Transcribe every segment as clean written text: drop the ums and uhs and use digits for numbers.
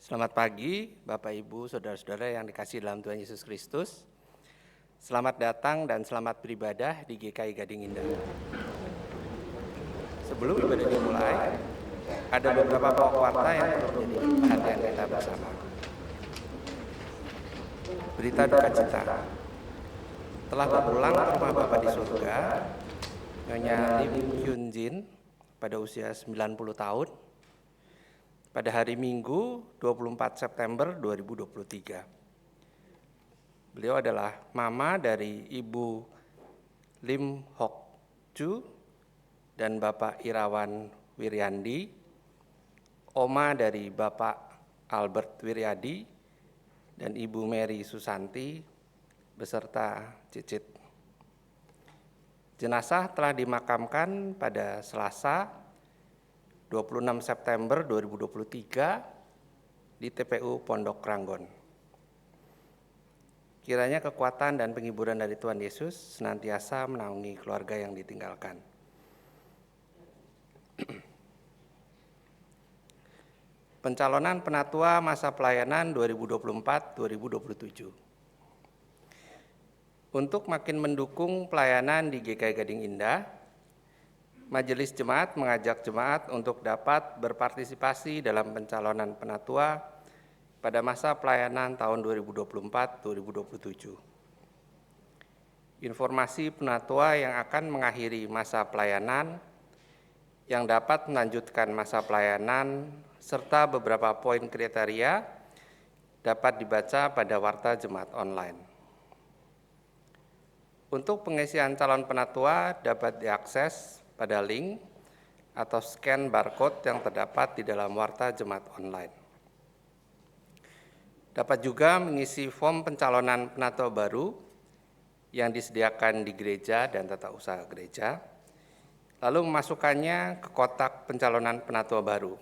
Selamat pagi, Bapak, Ibu, Saudara-saudara yang dikasihi dalam Tuhan Yesus Kristus. Selamat datang dan selamat beribadah di GKI Gading Indah. Sebelum ibadah dimulai, ada beberapa pokok warta yang perlu menjadi perhatian kita bersama. Berita duka cita. Telah berpulang ke rumah Bapa di surga, Nyonya Lim Hyun Jin pada usia 90 tahun, pada hari Minggu 24 September 2023. Beliau adalah mama dari Ibu Lim Hok Chu dan Bapak Irawan Wiryandi, oma dari Bapak Albert Wiryadi dan Ibu Mary Susanti beserta Cicit. Jenazah telah dimakamkan pada Selasa 26 September 2023 di TPU Pondok Ranggon. Kiranya kekuatan dan penghiburan dari Tuhan Yesus senantiasa menaungi keluarga yang ditinggalkan. Pencalonan penatua masa pelayanan 2024-2027. Untuk makin mendukung pelayanan di GKI Gading Indah, Majelis Jemaat mengajak jemaat untuk dapat berpartisipasi dalam pencalonan penatua pada masa pelayanan tahun 2024-2027. Informasi penatua yang akan mengakhiri masa pelayanan, yang dapat melanjutkan masa pelayanan, serta beberapa poin kriteria dapat dibaca pada Warta Jemaat Online. Untuk pengisian calon penatua dapat diakses pada link atau scan barcode yang terdapat di dalam Warta Jemaat Online. Dapat juga mengisi form pencalonan penatua baru yang disediakan di gereja dan tata usaha gereja, lalu memasukkannya ke kotak pencalonan penatua baru.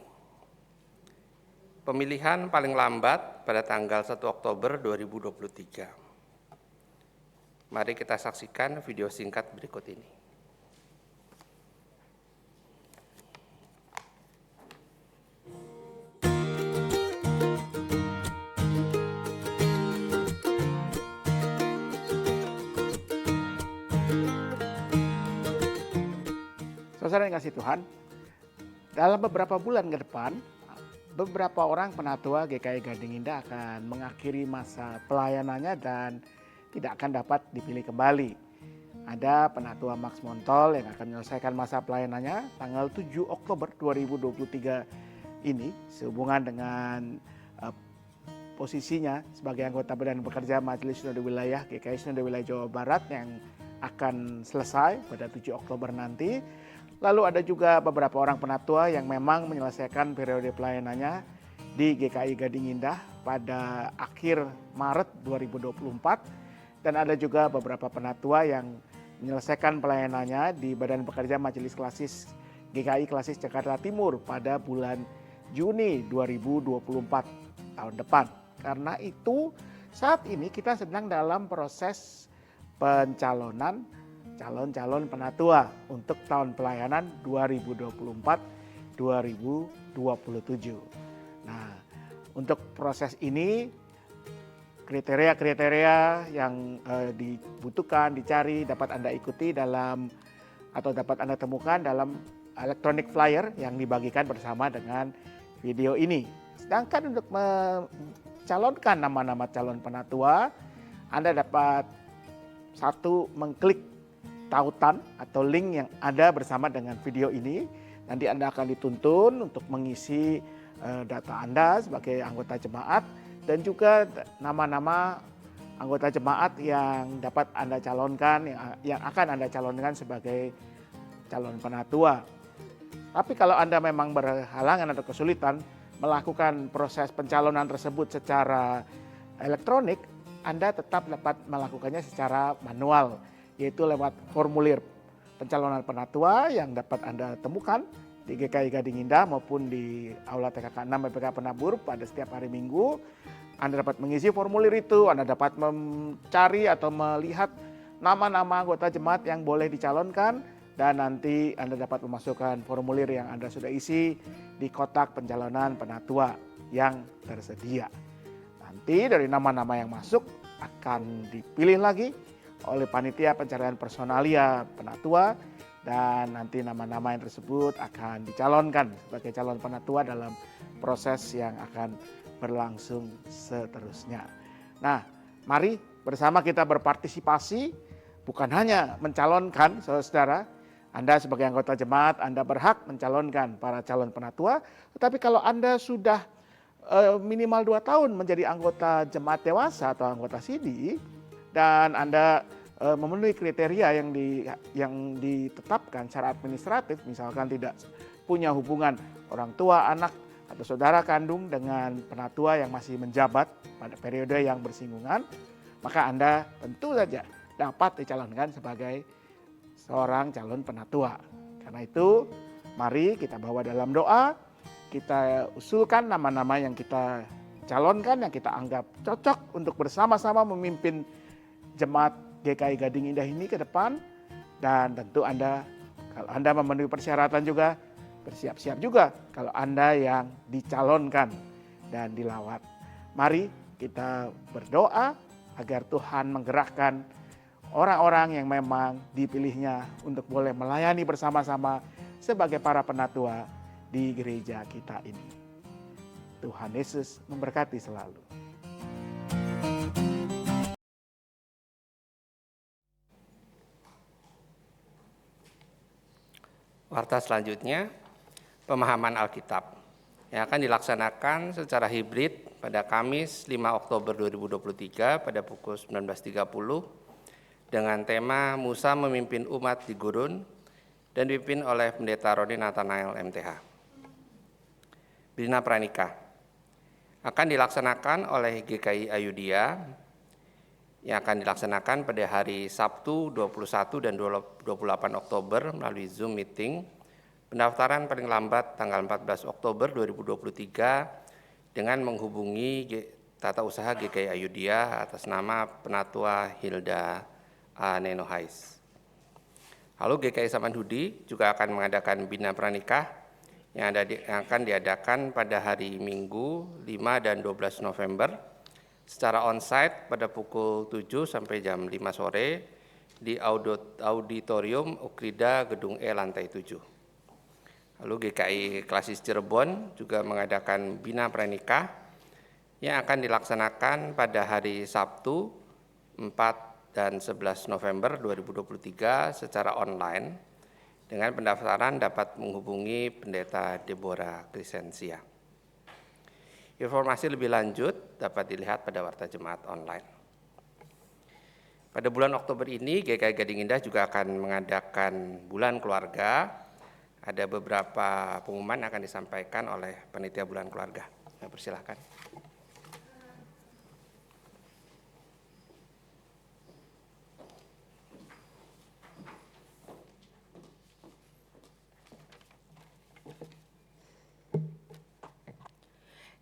Pemilihan paling lambat pada tanggal 1 Oktober 2023. Mari kita saksikan video singkat berikut ini. Saudara yang kasih Tuhan, dalam beberapa bulan ke depan, beberapa orang penatua GKI Gading Indah akan mengakhiri masa pelayanannya dan tidak akan dapat dipilih kembali. Ada penatua Max Montol yang akan menyelesaikan masa pelayanannya tanggal 7 Oktober 2023 ini sehubungan dengan posisinya sebagai anggota Badan Pekerja Majelis Sinode Wilayah GKI Sinode Wilayah Jawa Barat yang akan selesai pada 7 Oktober nanti. Lalu ada juga beberapa orang penatua yang memang menyelesaikan periode pelayanannya di GKI Gading Indah pada akhir Maret 2024. Dan ada juga beberapa penatua yang menyelesaikan pelayanannya di Badan Pekerja Majelis Klasis GKI Klasis Jakarta Timur pada bulan Juni 2024 tahun depan. Karena itu saat ini kita sedang dalam proses pencalonan calon-calon penatua untuk tahun pelayanan 2024-2027. Nah, untuk proses ini kriteria-kriteria yang dibutuhkan, dicari, dapat Anda ikuti dalam atau dapat Anda temukan dalam electronic flyer yang dibagikan bersama dengan video ini. Sedangkan untuk mencalonkan nama-nama calon penatua, Anda dapat satu mengklik tautan atau link yang ada bersama dengan video ini. Nanti Anda akan dituntun untuk mengisi data Anda sebagai anggota jemaat dan juga nama-nama anggota jemaat yang dapat Anda calonkan, yang akan Anda calonkan sebagai calon penatua. Tapi kalau Anda memang berhalangan atau kesulitan melakukan proses pencalonan tersebut secara elektronik, Anda tetap dapat melakukannya secara manual, yaitu lewat formulir pencalonan penatua yang dapat Anda temukan di GKI Gading Indah maupun di Aula TKK 6 BPK Penabur pada setiap hari Minggu. Anda dapat mengisi formulir itu, Anda dapat mencari atau melihat nama-nama anggota jemaat yang boleh dicalonkan, dan nanti Anda dapat memasukkan formulir yang Anda sudah isi di kotak pencalonan penatua. yang tersedia. Nanti dari nama-nama yang masuk akan dipilih lagi oleh panitia pencarian personalia penatua, dan nanti nama-nama yang tersebut akan dicalonkan sebagai calon penatua dalam proses yang akan berlangsung seterusnya. Nah, mari bersama kita berpartisipasi, bukan hanya mencalonkan saudara-saudara, Anda sebagai anggota jemaat, Anda berhak mencalonkan para calon penatua, tetapi kalau Anda sudah minimal 2 tahun menjadi anggota jemaat dewasa atau anggota sidi, dan Anda memenuhi kriteria yang ditetapkan secara administratif, misalkan tidak punya hubungan orang tua, anak, atau saudara kandung dengan penatua yang masih menjabat pada periode yang bersinggungan, maka Anda tentu saja dapat dicalonkan sebagai seorang calon penatua. Karena itu, mari kita bawa dalam doa, kita usulkan nama-nama yang kita calonkan, yang kita anggap cocok untuk bersama-sama memimpin jemaat GKI Gading Indah ini ke depan. Dan tentu Anda, kalau Anda memenuhi persyaratan juga, bersiap-siap juga kalau Anda yang dicalonkan dan dilawat. Mari kita berdoa agar Tuhan menggerakkan orang-orang yang memang dipilihnya untuk boleh melayani bersama-sama sebagai para penatua di gereja kita ini. Tuhan Yesus memberkati selalu. Warta selanjutnya, pemahaman Alkitab yang akan dilaksanakan secara hibrid pada Kamis 5 Oktober 2023 pada pukul 19.30 dengan tema Musa memimpin umat di gurun dan dipimpin oleh Pendeta Roni Nathanael MTH. Bina Pranikah akan dilaksanakan oleh GKI Ayudia yang akan dilaksanakan pada hari Sabtu 21 dan 28 Oktober melalui Zoom meeting. Pendaftaran paling lambat tanggal 14 Oktober 2023 dengan menghubungi Tata Usaha GKI Ayudia atas nama Penatua Hilda A. Nenohais. Lalu GKI Samanhudi juga akan mengadakan Bina Pranikah yang akan diadakan pada hari Minggu 5 dan 12 November secara onsite pada pukul 7 sampai jam 5 sore di Auditorium Ukrida Gedung E lantai 7. Lalu GKI Klasis Cirebon juga mengadakan Bina Pranikah yang akan dilaksanakan pada hari Sabtu 4 dan 11 November 2023 secara online. Dengan pendaftaran dapat menghubungi Pendeta Deborah Crescentia. Informasi lebih lanjut dapat dilihat pada Warta Jemaat online. Pada bulan Oktober ini, GKI Gading Indah juga akan mengadakan Bulan Keluarga. Ada beberapa pengumuman yang akan disampaikan oleh Panitia Bulan Keluarga. Persilahkan.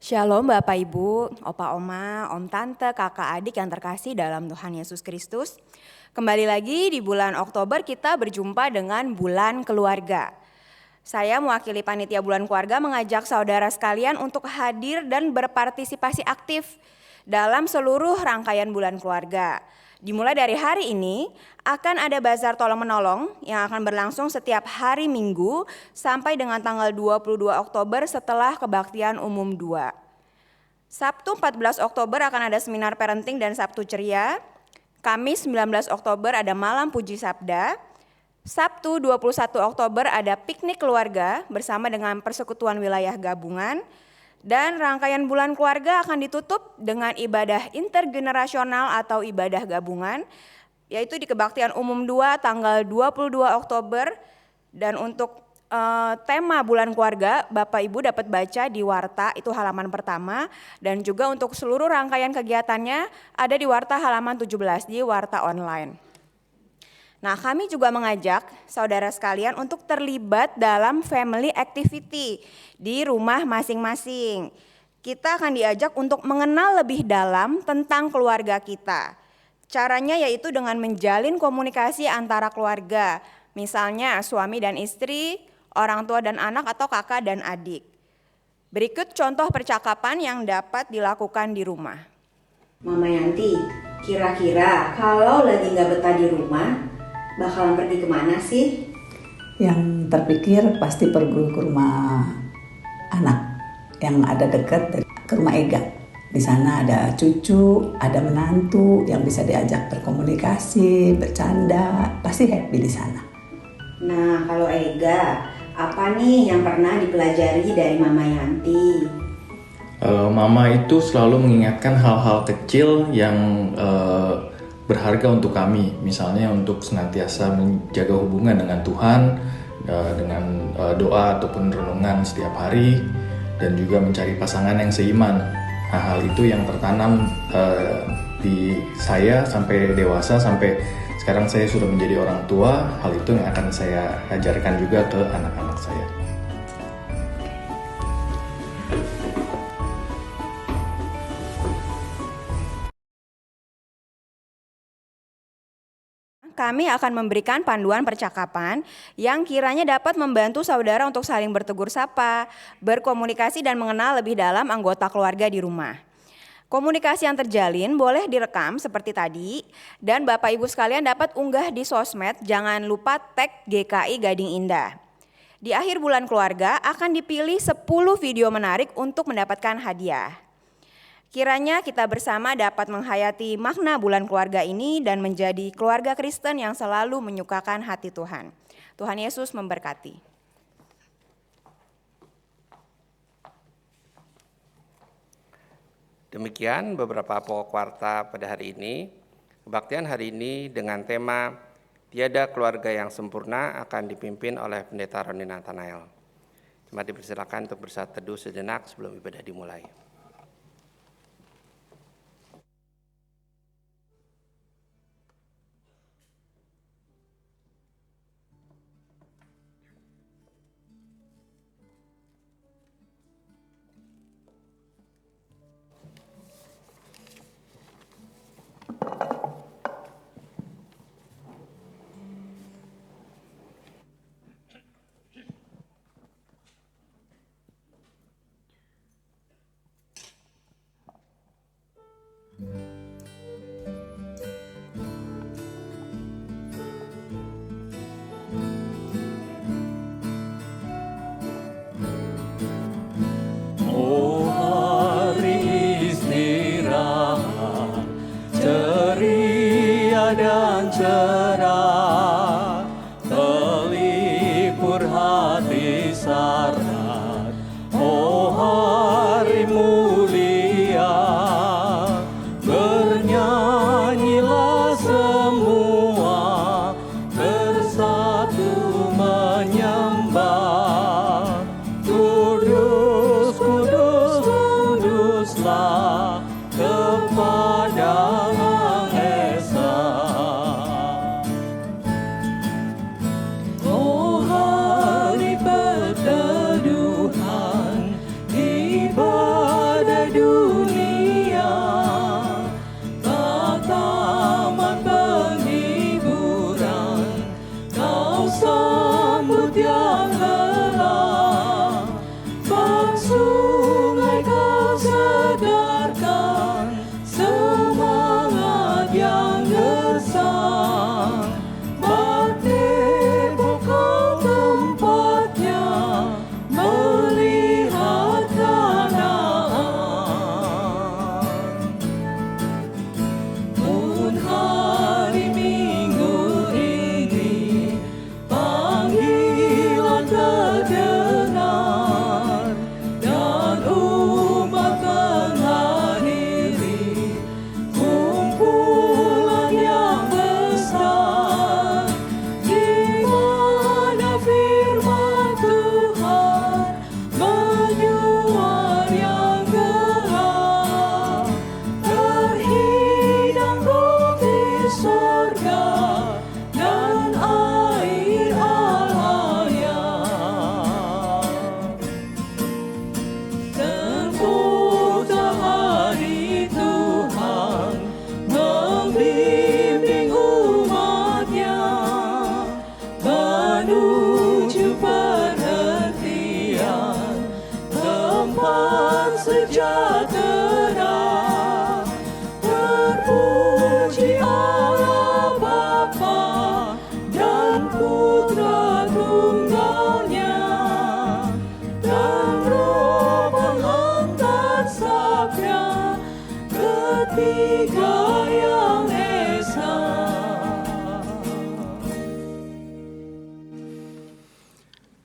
Shalom Bapak Ibu, Opa Oma, Om Tante, Kakak Adik yang terkasih dalam Tuhan Yesus Kristus. Kembali lagi di bulan Oktober kita berjumpa dengan Bulan Keluarga. Saya mewakili Panitia Bulan Keluarga mengajak saudara sekalian untuk hadir dan berpartisipasi aktif dalam seluruh rangkaian Bulan Keluarga. Dimulai dari hari ini akan ada bazar tolong menolong yang akan berlangsung setiap hari Minggu sampai dengan tanggal 22 Oktober setelah kebaktian umum 2. Sabtu 14 Oktober akan ada seminar parenting dan Sabtu ceria. Kamis 19 Oktober ada malam puji sabda. Sabtu 21 Oktober ada piknik keluarga bersama dengan persekutuan wilayah gabungan. Dan rangkaian Bulan Keluarga akan ditutup dengan ibadah intergenerasional atau ibadah gabungan, yaitu di Kebaktian Umum 2 tanggal 22 Oktober. Dan untuk tema Bulan Keluarga, Bapak Ibu dapat baca di Warta, itu halaman pertama. Dan juga untuk seluruh rangkaian kegiatannya ada di Warta halaman 17 di Warta online. Nah, kami juga mengajak saudara sekalian untuk terlibat dalam family activity di rumah masing-masing. Kita akan diajak untuk mengenal lebih dalam tentang keluarga kita. Caranya yaitu dengan menjalin komunikasi antara keluarga, misalnya suami dan istri, orang tua dan anak, atau kakak dan adik. Berikut contoh percakapan yang dapat dilakukan di rumah. Mama Yanti, kira-kira kalau lagi nggak betah di rumah, bakalan pergi kemana sih? Yang terpikir pasti pergi ke rumah anak yang ada dekat, ke rumah Ega. Di sana ada cucu, ada menantu yang bisa diajak berkomunikasi, bercanda, pasti happy di sana. Nah, kalau Ega, apa nih yang pernah dipelajari dari Mama Yanti? Mama itu selalu mengingatkan hal-hal kecil yang berharga untuk kami. Misalnya untuk senantiasa menjaga hubungan dengan Tuhan, dengan doa ataupun renungan setiap hari, dan juga mencari pasangan yang seiman. Hal itu yang tertanam di saya sampai dewasa, sampai sekarang saya sudah menjadi orang tua. Hal itu yang akan saya ajarkan juga ke anak-anak saya. Kami akan memberikan panduan percakapan yang kiranya dapat membantu saudara untuk saling bertegur sapa, berkomunikasi dan mengenal lebih dalam anggota keluarga di rumah. Komunikasi yang terjalin boleh direkam seperti tadi, dan Bapak Ibu sekalian dapat unggah di sosmed, jangan lupa tag GKI Gading Indah. Di akhir bulan keluarga akan dipilih 10 video menarik untuk mendapatkan hadiah. Kiranya kita bersama dapat menghayati makna bulan keluarga ini dan menjadi keluarga Kristen yang selalu menyukakan hati Tuhan. Tuhan Yesus memberkati. Demikian beberapa pokok warta pada hari ini. Kebaktian hari ini dengan tema Tiada Keluarga yang Sempurna akan dipimpin oleh Pendeta Roni Nathanael. Jemaat dipersilakan untuk bersatu teduh sejenak sebelum ibadah dimulai. cerah, pelipur hati sarat. Oh hari mulia, bernyanyilah semua, bersatu menyembah. Kudus, kudus, kuduslah kepada Sang Esa.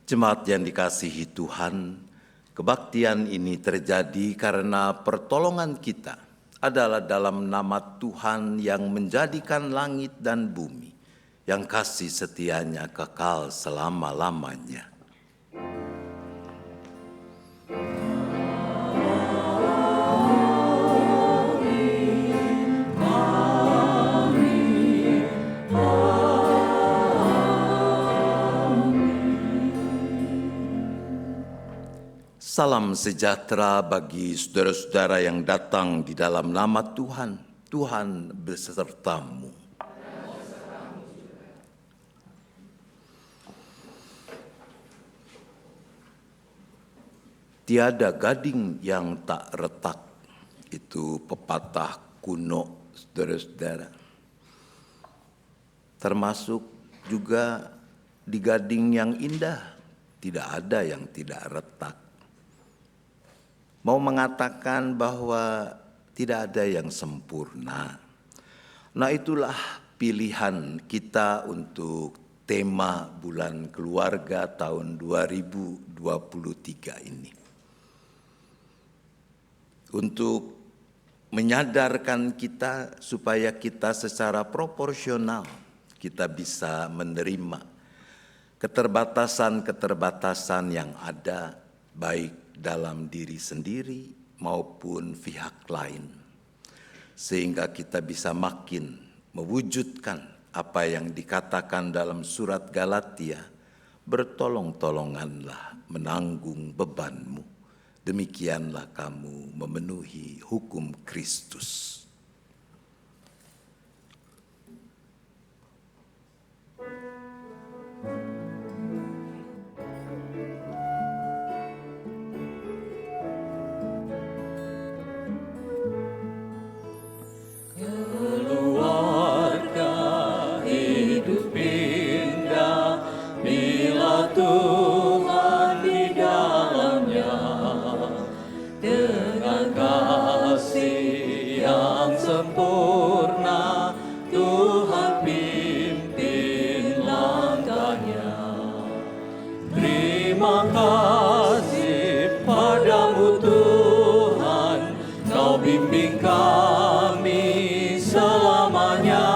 Jemaat yang dikasihi Tuhan, kebaktian ini terjadi karena pertolongan kita adalah dalam nama Tuhan yang menjadikan langit dan bumi, yang kasih setianya kekal selama-lamanya. Salam sejahtera bagi saudara-saudara yang datang di dalam nama Tuhan. Tuhan besertamu. Tiada gading yang tak retak. Itu pepatah kuno, saudara-saudara. Termasuk juga di gading yang indah, tidak ada yang tidak retak. Mau mengatakan bahwa tidak ada yang sempurna. Nah, itulah pilihan kita untuk tema Bulan Keluarga tahun 2023 ini. Untuk menyadarkan kita supaya kita secara proporsional kita bisa menerima keterbatasan-keterbatasan yang ada, baik dalam diri sendiri maupun pihak lain, sehingga kita bisa makin mewujudkan apa yang dikatakan dalam surat Galatia, bertolong-tolonganlah menanggung bebanmu, demikianlah kamu memenuhi hukum Kristus. Tuhan di dalamnya, dengan kasih yang sempurna, Tuhan pimpin langkahnya. Terima kasih padamu Tuhan, Kau bimbing kami selamanya.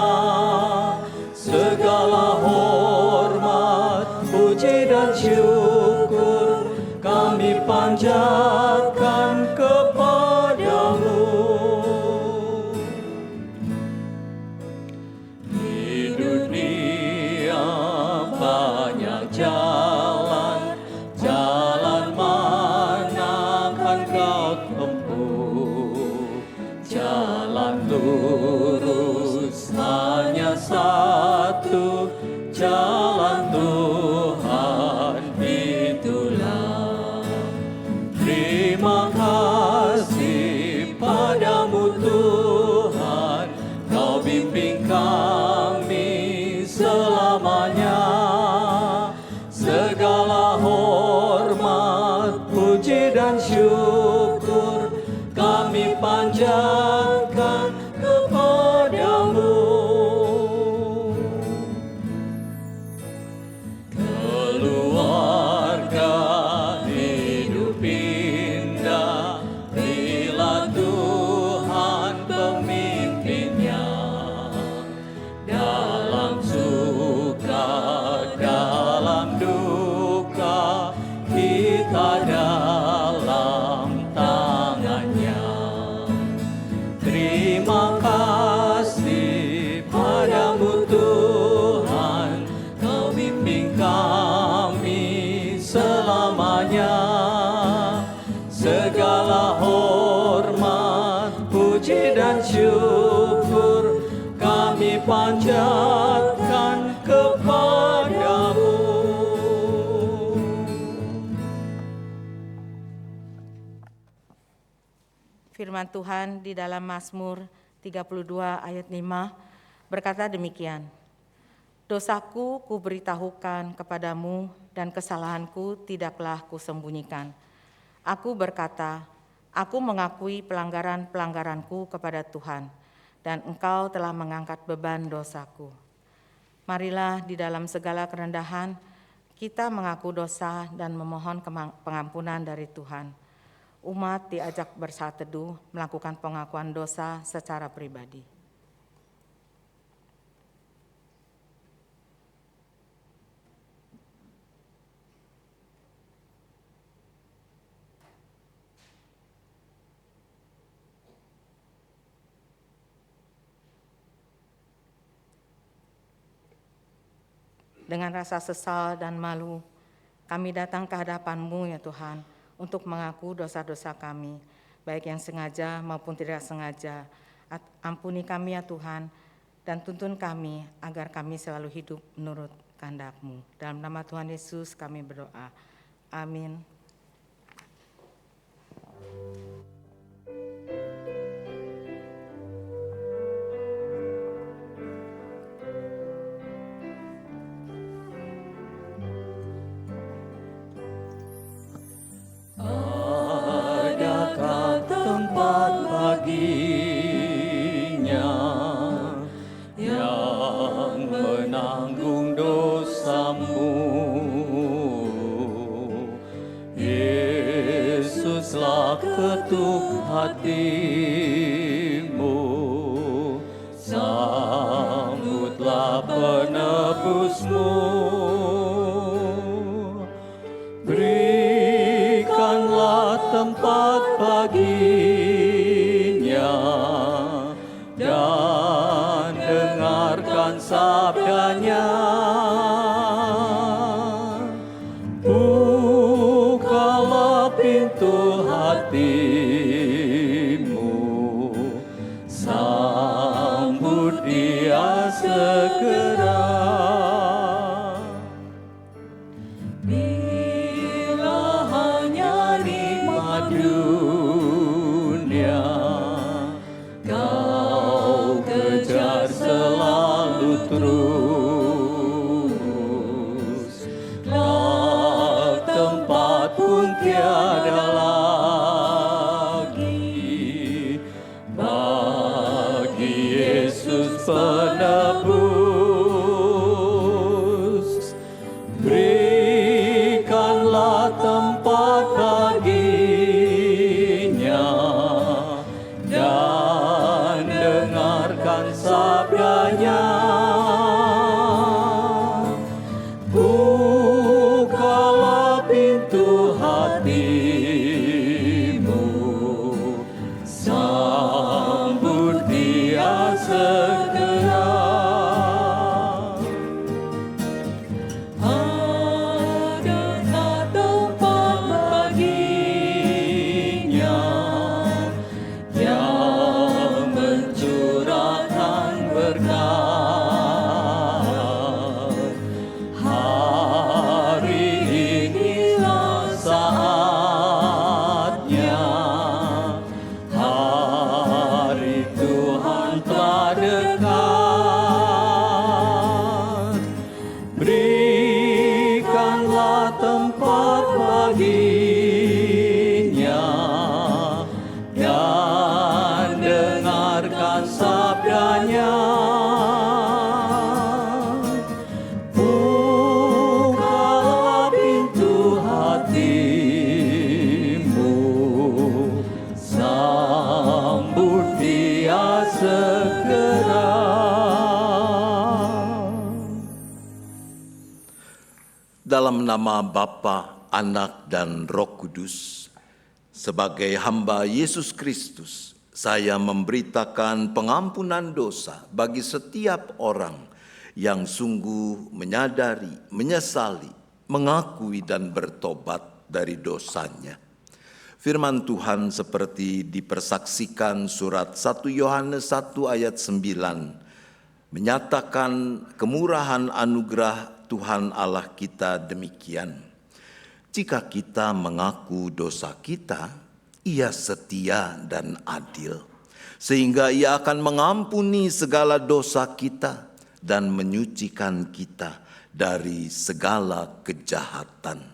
Segala hormat, puji dan syukur kami panjatkan kepadamu. Di dunia banyak jalan, jalan mana akan kau tempuh? Jalan lurus hanya satu, jalan Tuhan itulah. Terima kasih padamu Tuhan, Kau bimbing kami selamanya. Segala hormat, puji dan syukur kami panjatkan kepadamu. Keluarga hidup indah bila Tuhan pemimpinnya. Dalam suka, dalam duka, kita dalam tangannya. Terima kasih padamu Tuhan, Kau bimbing kami selamanya. Segala hormat, puji dan syukur kami panjatkan kepadamu. Firman Tuhan di dalam Mazmur 32 ayat 5 berkata demikian. Dosaku kuberitahukan kepadamu dan kesalahanku tidaklah kusembunyikan. Aku berkata, aku mengakui pelanggaran-pelanggaranku kepada Tuhan, dan Engkau telah mengangkat beban dosaku. Marilah di dalam segala kerendahan Kita mengaku dosa dan memohon pengampunan dari Tuhan. Umat diajak bersaat teduh melakukan pengakuan dosa secara pribadi. Dengan rasa sesal dan malu, kami datang ke hadapan-Mu ya Tuhan, untuk mengaku dosa-dosa kami, baik yang sengaja maupun tidak sengaja. Ampuni kami ya Tuhan, dan tuntun kami agar kami selalu hidup menurut kehendak-Mu. Dalam nama Tuhan Yesus kami berdoa. Amin. Adakah tempat baginya yang menanggung dosamu? Yesuslah ketuk hatimu, sambutlah penebusmu. Berikanlah tempat baginya dan dengarkan sabdanya. Bukalah pintu hatimu, sambut dia segera. Bila hanya nikmat dunia kau kejar selalu terus, kelak tempat pun tiada lagi bagi Yesus penebus. Berikanlah tempat baginya dan dengarkan sabdanya. Bukalah pintu hatimu, sambut dia segera. Adakah tempat baginya yang mencurahkan berkat? Hari inilah saatnya, hari Tuhan telah dekat. Berikanlah tempat baginya dan dengarkan sabdanya. Bukalah pintu hatimu, sambut dia segera. Dalam nama Bapa, Anak, dan Roh Kudus, sebagai hamba Yesus Kristus, saya memberitakan pengampunan dosa bagi setiap orang yang sungguh menyadari, menyesali, mengakui, dan bertobat dari dosanya. Firman Tuhan seperti dipersaksikan surat 1 Yohanes 1 ayat 9, menyatakan kemurahan anugerah Tuhan Allah kita demikian. Jika kita mengaku dosa kita, Ia setia dan adil, sehingga Ia akan mengampuni segala dosa kita dan menyucikan kita dari segala kejahatan.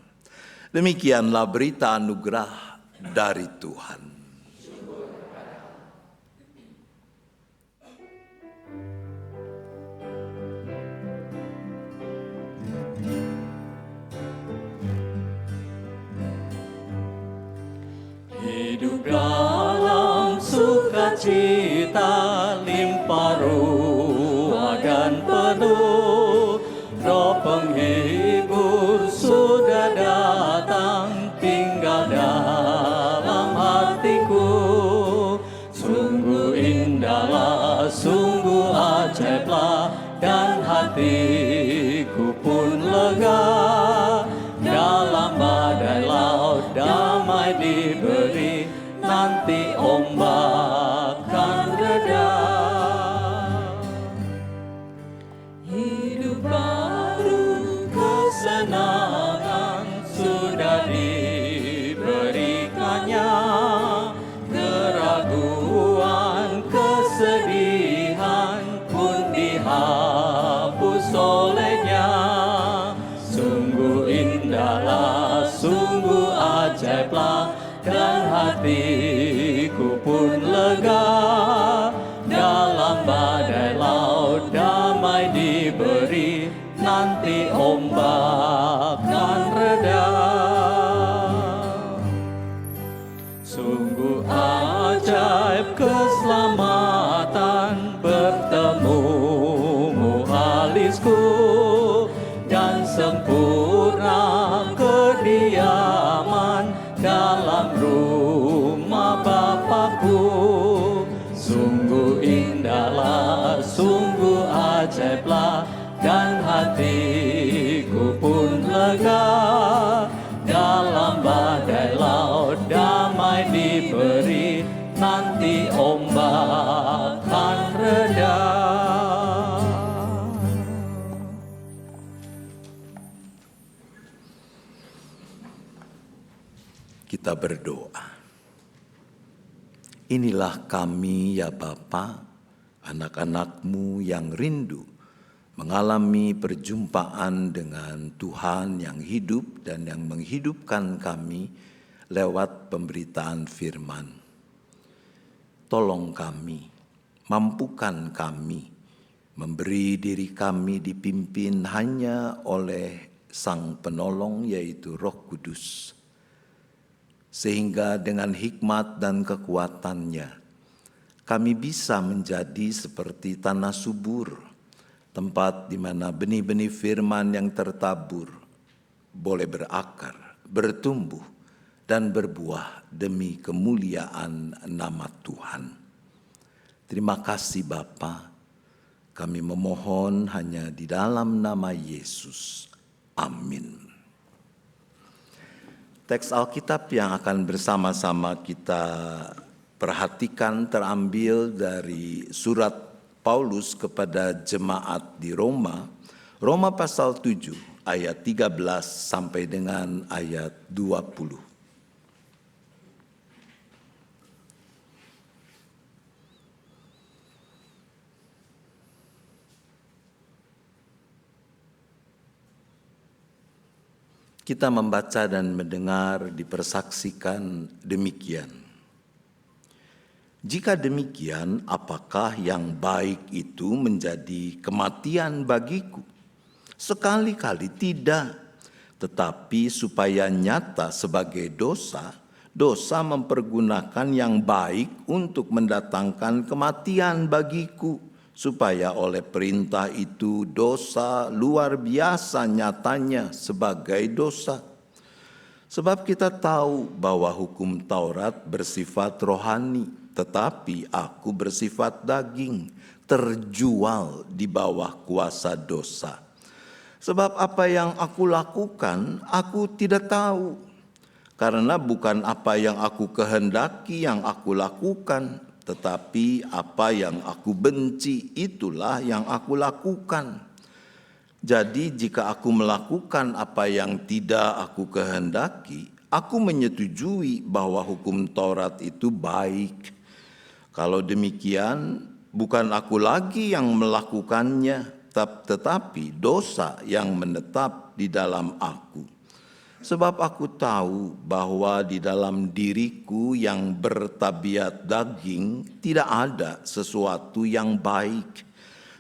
Demikianlah berita anugerah dari Tuhan. dalam sukacita limpah ruah dan penuh, Roh penghibur sudah datang tinggal dalam hatiku. Sungguh indahlah, sungguh ajaiblah, dan hatiku pun lega. Dalam badai laut damai diberi, nanti ombak kan reda. Hidup baru kesenangan sudah diberikannya, keraguan kesedihan pun dihapus olehnya. Sungguh indahlah, sungguh ajaiblah, dan hatiku pun lega. Dalam badai laut damai diberi, nanti ombak kan reda. Sungguh ajaib keselamatan, bertemumu alisku, dan sempurna kediaman dalam rumah Bapakku. Sungguh indahlah, sungguh ajaiblah, dan hatiku pun lega. Dalam badai laut damai diberi, nanti ombak kan reda. Kita berdoa. Inilah kami ya Bapa, anak-anak-Mu yang rindu mengalami perjumpaan dengan Tuhan yang hidup dan yang menghidupkan kami lewat pemberitaan firman. Tolong kami, mampukan kami, memberi diri kami dipimpin hanya oleh Sang Penolong yaitu Roh Kudus. Sehingga dengan hikmat dan kekuatannya, kami bisa menjadi seperti tanah subur, tempat di mana benih-benih firman yang tertabur boleh berakar, bertumbuh, dan berbuah demi kemuliaan nama Tuhan. Terima kasih Bapa, kami memohon hanya di dalam nama Yesus. Amin. Teks Alkitab yang akan bersama-sama kita perhatikan terambil dari surat Paulus kepada jemaat di Roma, Roma pasal 7 ayat 13 sampai dengan ayat 20. Kita membaca dan mendengar dipersaksikan demikian. Jika demikian, apakah yang baik itu menjadi kematian bagiku? Sekali-kali tidak, tetapi supaya nyata sebagai dosa, dosa mempergunakan yang baik untuk mendatangkan kematian bagiku, supaya oleh perintah itu dosa luar biasa nyatanya sebagai dosa. Sebab kita tahu bahwa hukum Taurat bersifat rohani, tetapi aku bersifat daging, terjual di bawah kuasa dosa. Sebab apa yang aku lakukan, aku tidak tahu. Karena bukan apa yang aku kehendaki yang aku lakukan, tetapi apa yang aku benci itulah yang aku lakukan. Jadi jika aku melakukan apa yang tidak aku kehendaki, aku menyetujui bahwa hukum Taurat itu baik. Kalau demikian, bukan aku lagi yang melakukannya, tetapi dosa yang menetap di dalam aku. Sebab aku tahu bahwa di dalam diriku yang bertabiat daging tidak ada sesuatu yang baik.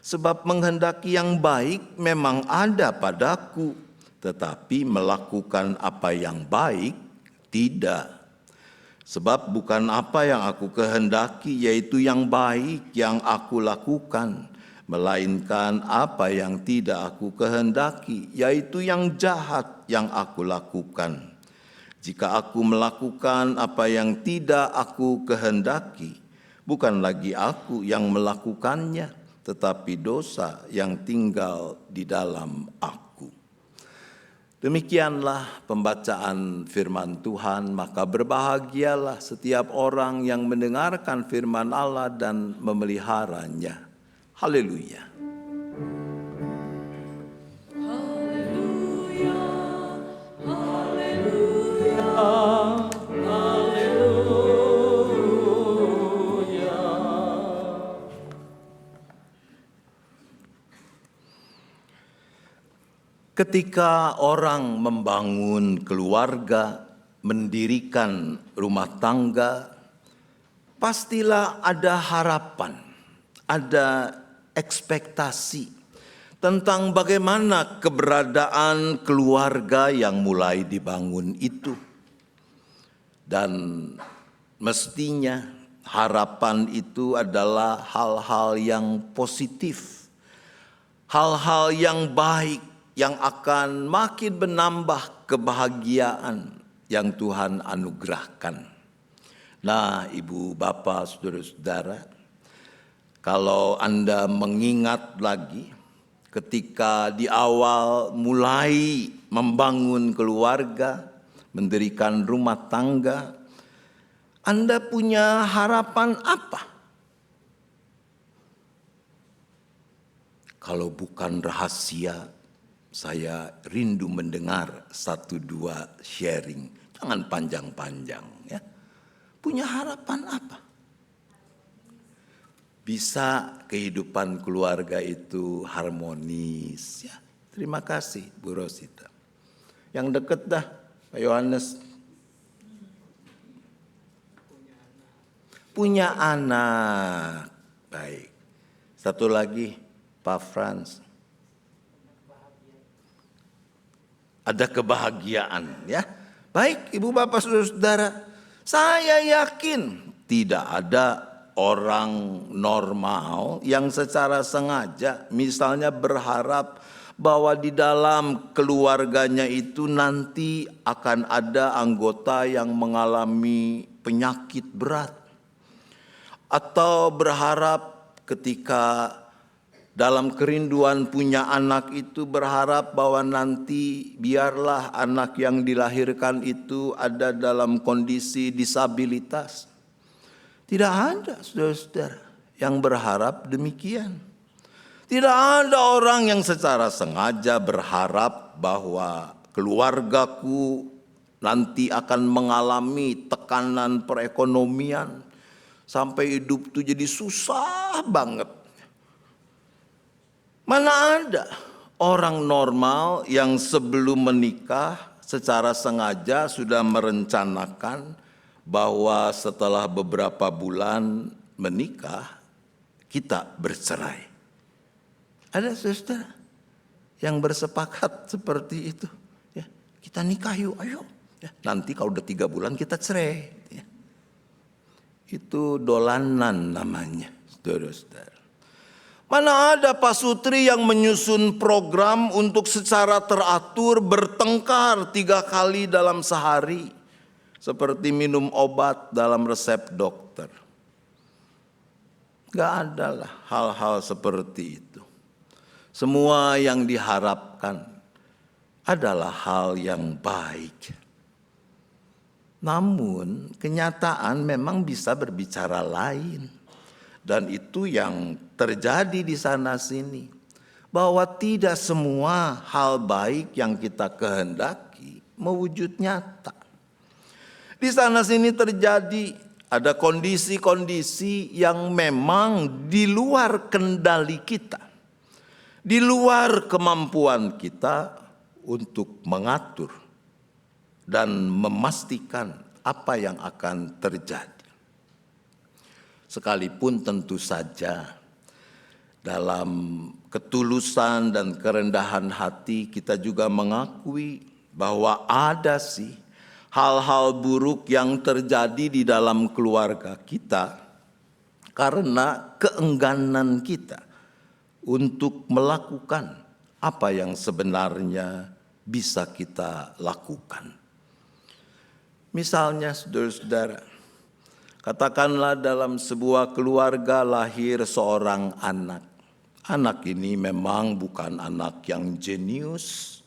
Sebab menghendaki yang baik memang ada padaku, tetapi melakukan apa yang baik tidak. Sebab bukan apa yang aku kehendaki, yaitu yang baik yang aku lakukan, melainkan apa yang tidak aku kehendaki, yaitu yang jahat yang aku lakukan. Jika aku melakukan apa yang tidak aku kehendaki, bukan lagi aku yang melakukannya, tetapi dosa yang tinggal di dalam aku. Demikianlah pembacaan firman Tuhan, maka berbahagialah setiap orang yang mendengarkan firman Allah dan memeliharanya. Haleluya. Ketika orang membangun keluarga, mendirikan rumah tangga, pastilah ada harapan, ada ekspektasi tentang bagaimana keberadaan keluarga yang mulai dibangun itu. Dan mestinya harapan itu adalah hal-hal yang positif, hal-hal yang baik, yang akan makin menambah kebahagiaan yang Tuhan anugerahkan. Nah, Ibu, Bapak, Saudara-saudara, kalau Anda mengingat lagi ketika di awal mulai membangun keluarga, mendirikan rumah tangga, Anda punya harapan apa? Kalau bukan rahasia, saya rindu mendengar 1-2 sharing. Jangan panjang-panjang ya. Punya harapan apa? Bisa kehidupan keluarga itu harmonis ya. Terima kasih Bu Rosita. Yang deket dah Pak Yohanes. Punya anak. Baik. Satu lagi Pak Frans. Ada kebahagiaan ya. Baik Ibu Bapak Saudara-saudara, saya yakin tidak ada orang normal yang secara sengaja misalnya berharap bahwa di dalam keluarganya itu nanti akan ada anggota yang mengalami penyakit berat. Atau berharap ketika dalam kerinduan punya anak itu berharap bahwa nanti biarlah anak yang dilahirkan itu ada dalam kondisi disabilitas. Tidak ada saudara-saudara yang berharap demikian. Tidak ada orang yang secara sengaja berharap bahwa keluargaku nanti akan mengalami tekanan perekonomian sampai hidup itu jadi susah banget. Mana ada orang normal yang sebelum menikah secara sengaja sudah merencanakan bahwa setelah beberapa bulan menikah kita bercerai. Ada saudara yang bersepakat seperti itu. Ya, kita nikah yuk, ayo. Ya, nanti kalau udah 3 bulan kita cerai. Ya. Itu dolanan namanya, saudara-saudara. Mana ada Pak Sutri yang menyusun program untuk secara teratur bertengkar 3 kali dalam sehari. Seperti minum obat dalam resep dokter. Gak ada lah hal-hal seperti itu. Semua yang diharapkan adalah hal yang baik. Namun kenyataan memang bisa berbicara lain. Dan itu yang terjadi di sana sini. Bahwa tidak semua hal baik yang kita kehendaki mewujud nyata. Di sana sini terjadi ada kondisi-kondisi yang memang di luar kendali kita. Di luar kemampuan kita untuk mengatur dan memastikan apa yang akan terjadi. Sekalipun tentu saja dalam ketulusan dan kerendahan hati kita juga mengakui bahwa ada sih hal-hal buruk yang terjadi di dalam keluarga kita karena keengganan kita untuk melakukan apa yang sebenarnya bisa kita lakukan. Misalnya saudara-saudara, katakanlah dalam sebuah keluarga lahir seorang anak. Anak ini memang bukan anak yang jenius,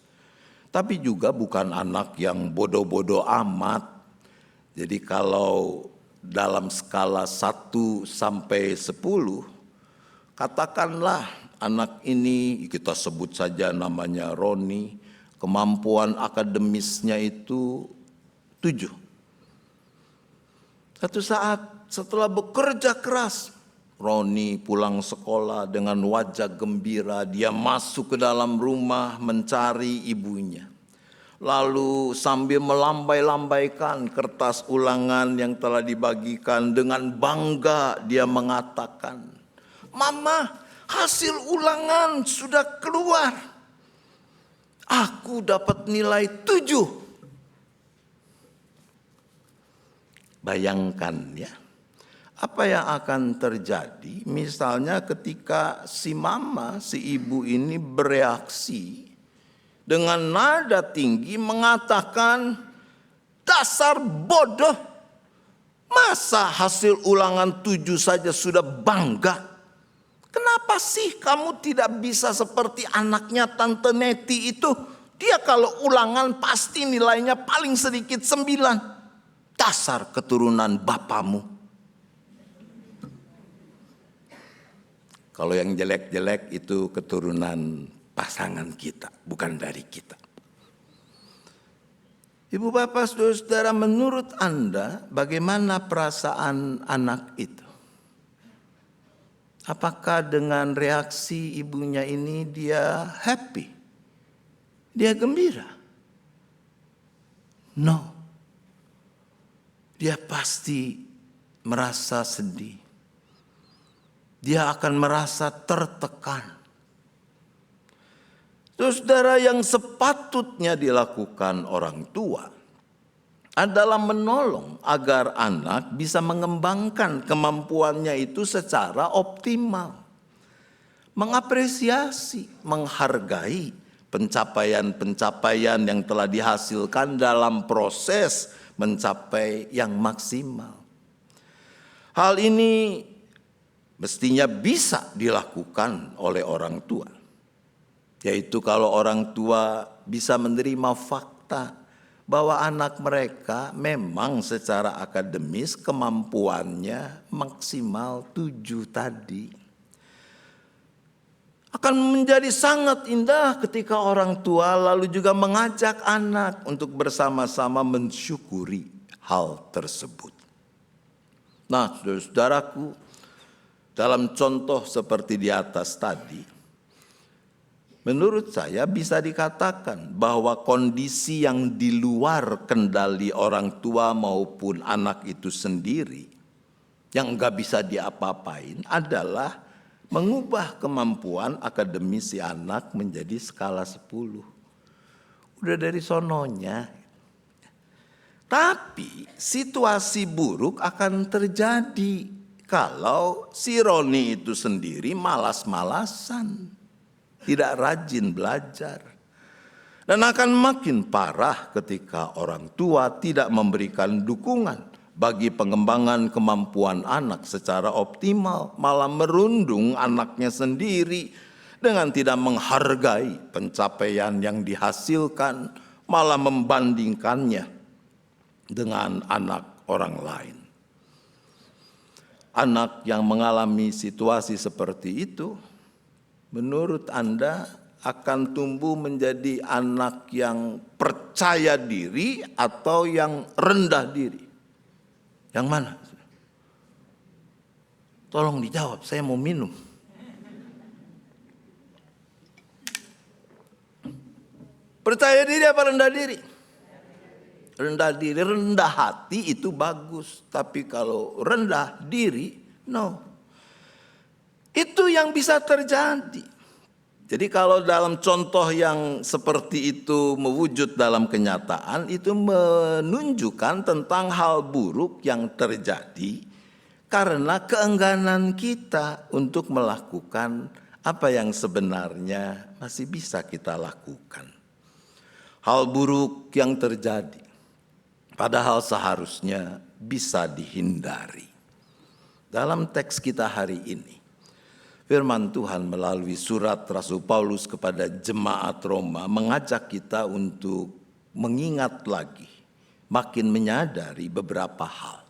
tapi juga bukan anak yang bodoh-bodoh amat. Jadi kalau dalam skala 1 sampai 10, katakanlah anak ini kita sebut saja namanya Roni, kemampuan akademisnya itu 7. Satu saat setelah bekerja keras, Roni pulang sekolah dengan wajah gembira. Dia masuk ke dalam rumah mencari ibunya. Lalu sambil melambai-lambaikan kertas ulangan yang telah dibagikan, dengan bangga dia mengatakan, "Mama, hasil ulangan sudah keluar. Aku dapat nilai 7. Bayangkan ya, apa yang akan terjadi misalnya ketika si mama, si ibu ini bereaksi dengan nada tinggi mengatakan, "Dasar bodoh, masa hasil ulangan 7 saja sudah bangga? Kenapa sih kamu tidak bisa seperti anaknya Tante Neti itu? Dia kalau ulangan pasti nilainya paling sedikit 9. Dasar keturunan bapamu." Kalau yang jelek-jelek itu keturunan pasangan kita, bukan dari kita. Ibu bapak saudara-saudara, menurut Anda bagaimana perasaan anak itu? Apakah dengan reaksi ibunya ini dia happy? Dia gembira? No. Dia pasti merasa sedih. Dia akan merasa tertekan. Saudara, yang sepatutnya dilakukan orang tua adalah menolong agar anak bisa mengembangkan kemampuannya itu secara optimal. Mengapresiasi, menghargai pencapaian-pencapaian yang telah dihasilkan dalam proses mencapai yang maksimal. Hal ini mestinya bisa dilakukan oleh orang tua. Yaitu kalau orang tua bisa menerima fakta bahwa anak mereka memang secara akademis kemampuannya maksimal 7 tadi. Akan menjadi sangat indah ketika orang tua lalu juga mengajak anak untuk bersama-sama mensyukuri hal tersebut. Nah, saudara-saudaraku, dalam contoh seperti di atas tadi, menurut saya bisa dikatakan bahwa kondisi yang di luar kendali orang tua maupun anak itu sendiri, yang enggak bisa diapa-apain adalah mengubah kemampuan akademis si anak menjadi skala 10. Udah dari sononya. Tapi situasi buruk akan terjadi kalau si Roni itu sendiri malas-malasan, tidak rajin belajar. Dan akan makin parah ketika orang tua tidak memberikan dukungan bagi pengembangan kemampuan anak secara optimal, malah merundung anaknya sendiri dengan tidak menghargai pencapaian yang dihasilkan, malah membandingkannya dengan anak orang lain. Anak yang mengalami situasi seperti itu, menurut Anda akan tumbuh menjadi anak yang percaya diri atau yang rendah diri? Yang mana? Tolong dijawab, saya mau minum. Percaya diri apa rendah diri? Rendah diri, rendah hati itu bagus. Tapi kalau rendah diri, no. Itu yang bisa terjadi. Jadi kalau dalam contoh yang seperti itu mewujud dalam kenyataan, itu menunjukkan tentang hal buruk yang terjadi karena keengganan kita untuk melakukan apa yang sebenarnya masih bisa kita lakukan. Hal buruk yang terjadi, padahal seharusnya bisa dihindari. Dalam teks kita hari ini, firman Tuhan melalui surat Rasul Paulus kepada jemaat Roma mengajak kita untuk mengingat lagi, makin menyadari beberapa hal.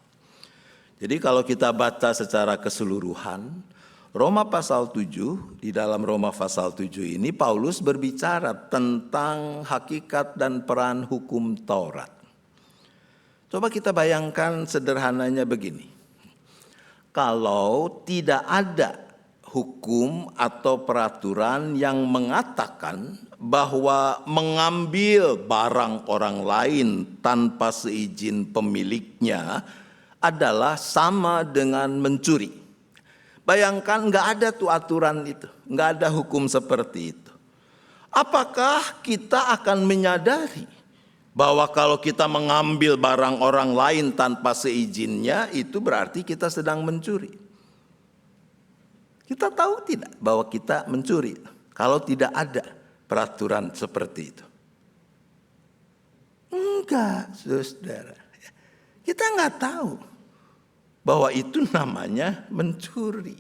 Jadi kalau kita baca secara keseluruhan, Roma pasal 7, di dalam Roma pasal 7 ini Paulus berbicara tentang hakikat dan peran hukum Taurat. Coba kita bayangkan sederhananya begini. Kalau tidak ada hukum atau peraturan yang mengatakan bahwa mengambil barang orang lain tanpa seizin pemiliknya adalah sama dengan mencuri. Bayangkan nggak ada tuh aturan itu, nggak ada hukum seperti itu. Apakah kita akan menyadari bahwa kalau kita mengambil barang orang lain tanpa seizinnya itu berarti kita sedang mencuri? Kita tahu tidak bahwa kita mencuri kalau tidak ada peraturan seperti itu? Enggak, saudara. Kita enggak tahu bahwa itu namanya mencuri.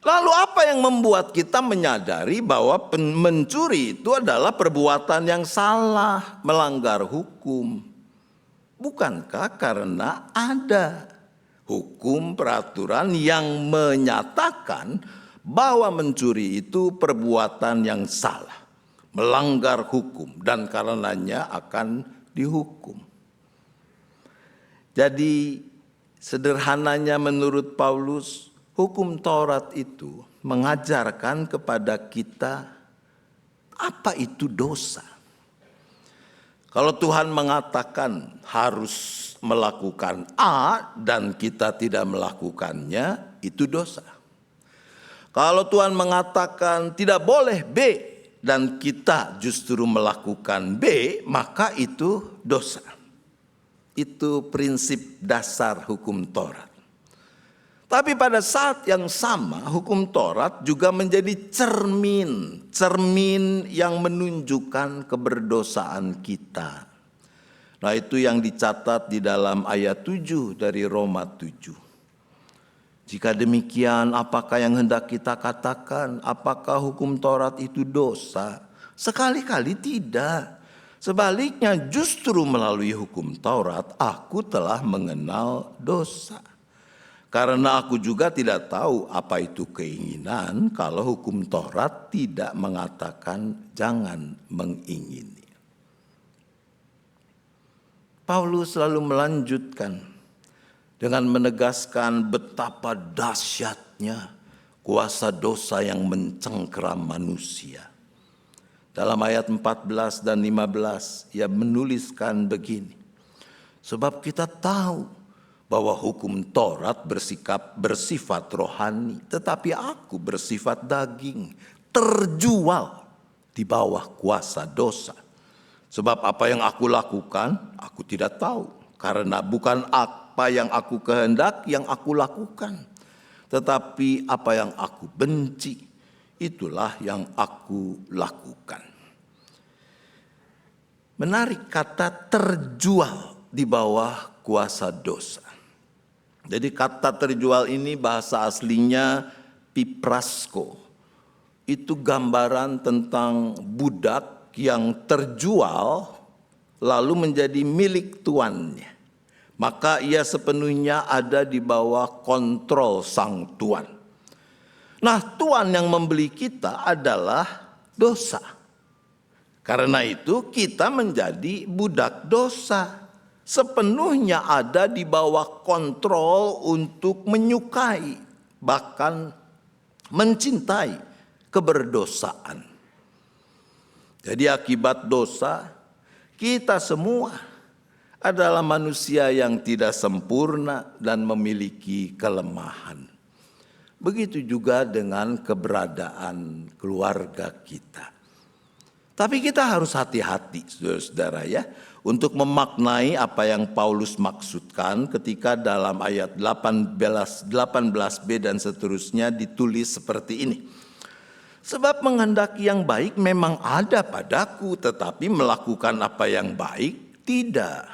Lalu apa yang membuat kita menyadari bahwa mencuri itu adalah perbuatan yang salah, melanggar hukum? Bukankah karena ada hukum peraturan yang menyatakan bahwa mencuri itu perbuatan yang salah, melanggar hukum dan karenanya akan dihukum. Jadi sederhananya menurut Paulus, hukum Taurat itu mengajarkan kepada kita apa itu dosa. Kalau Tuhan mengatakan harus melakukan A dan kita tidak melakukannya, itu dosa. Kalau Tuhan mengatakan tidak boleh B dan kita justru melakukan B, maka itu dosa. Itu prinsip dasar hukum Taurat. Tapi pada saat yang sama, hukum Taurat juga menjadi cermin yang menunjukkan keberdosaan kita. Nah, itu yang dicatat di dalam ayat 7 dari Roma 7. Jika demikian, apakah yang hendak kita katakan? Apakah hukum Taurat itu dosa? Sekali-kali tidak. Sebaliknya, justru melalui hukum Taurat, aku telah mengenal dosa. Karena aku juga tidak tahu apa itu keinginan kalau hukum Taurat tidak mengatakan jangan mengingini. Paulus selalu melanjutkan dengan menegaskan betapa dahsyatnya kuasa dosa yang mencengkeram manusia. Dalam ayat 14 dan 15 ia menuliskan begini. Sebab kita tahu bahwa hukum Taurat bersifat rohani, tetapi aku bersifat daging, terjual di bawah kuasa dosa. Sebab apa yang aku lakukan, aku tidak tahu. Karena bukan apa yang aku kehendak yang aku lakukan. Tetapi apa yang aku benci, itulah yang aku lakukan. Menarik kata terjual di bawah kuasa dosa. Jadi kata terjual ini bahasa aslinya piprasko. Itu gambaran tentang budak yang terjual lalu menjadi milik tuannya. Maka ia sepenuhnya ada di bawah kontrol sang tuan. Nah, tuan yang membeli kita adalah dosa. Karena itu kita menjadi budak dosa. Sepenuhnya ada di bawah kontrol untuk menyukai, bahkan mencintai keberdosaan. Jadi akibat dosa, kita semua adalah manusia yang tidak sempurna dan memiliki kelemahan. Begitu juga dengan keberadaan keluarga kita. Tapi kita harus hati-hati, saudara-saudara ya, untuk memaknai apa yang Paulus maksudkan ketika dalam ayat 18b dan seterusnya ditulis seperti ini. Sebab menghendaki yang baik memang ada padaku, tetapi melakukan apa yang baik tidak.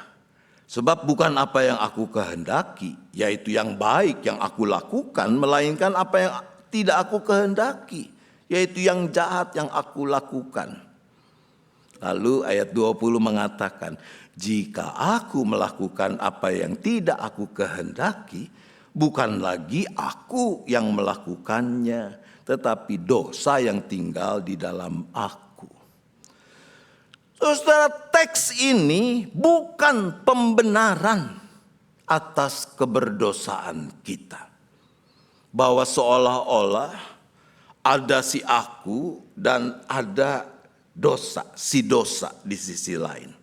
Sebab bukan apa yang aku kehendaki, yaitu yang baik yang aku lakukan, melainkan apa yang tidak aku kehendaki, yaitu yang jahat yang aku lakukan. Lalu ayat 20 mengatakan, jika aku melakukan apa yang tidak aku kehendaki, bukan lagi aku yang melakukannya, tetapi dosa yang tinggal di dalam aku. Saudara, teks ini bukan pembenaran atas keberdosaan kita. Bahwa seolah-olah ada si aku dan ada dosa, si dosa di sisi lain.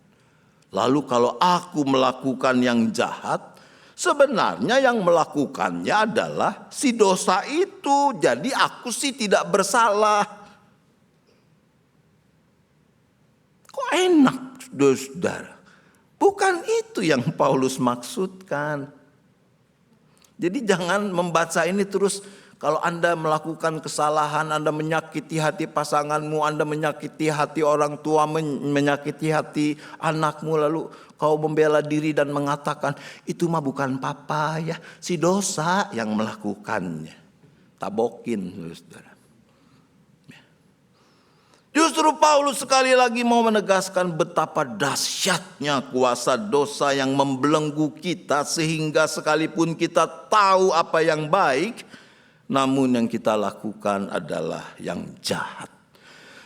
Lalu kalau aku melakukan yang jahat, sebenarnya yang melakukannya adalah si dosa itu. Jadi aku sih tidak bersalah. Kok enak, saudara? Bukan itu yang Paulus maksudkan. Jadi jangan membaca ini terus, kalau Anda melakukan kesalahan, Anda menyakiti hati pasanganmu, Anda menyakiti hati orang tua, menyakiti hati anakmu, lalu kau membela diri dan mengatakan, itu mah bukan papa ya, si dosa yang melakukannya. Tabokin, saudara. Justru Paulus sekali lagi mau menegaskan betapa dahsyatnya kuasa dosa yang membelenggu kita, sehingga sekalipun kita tahu apa yang baik, namun yang kita lakukan adalah yang jahat.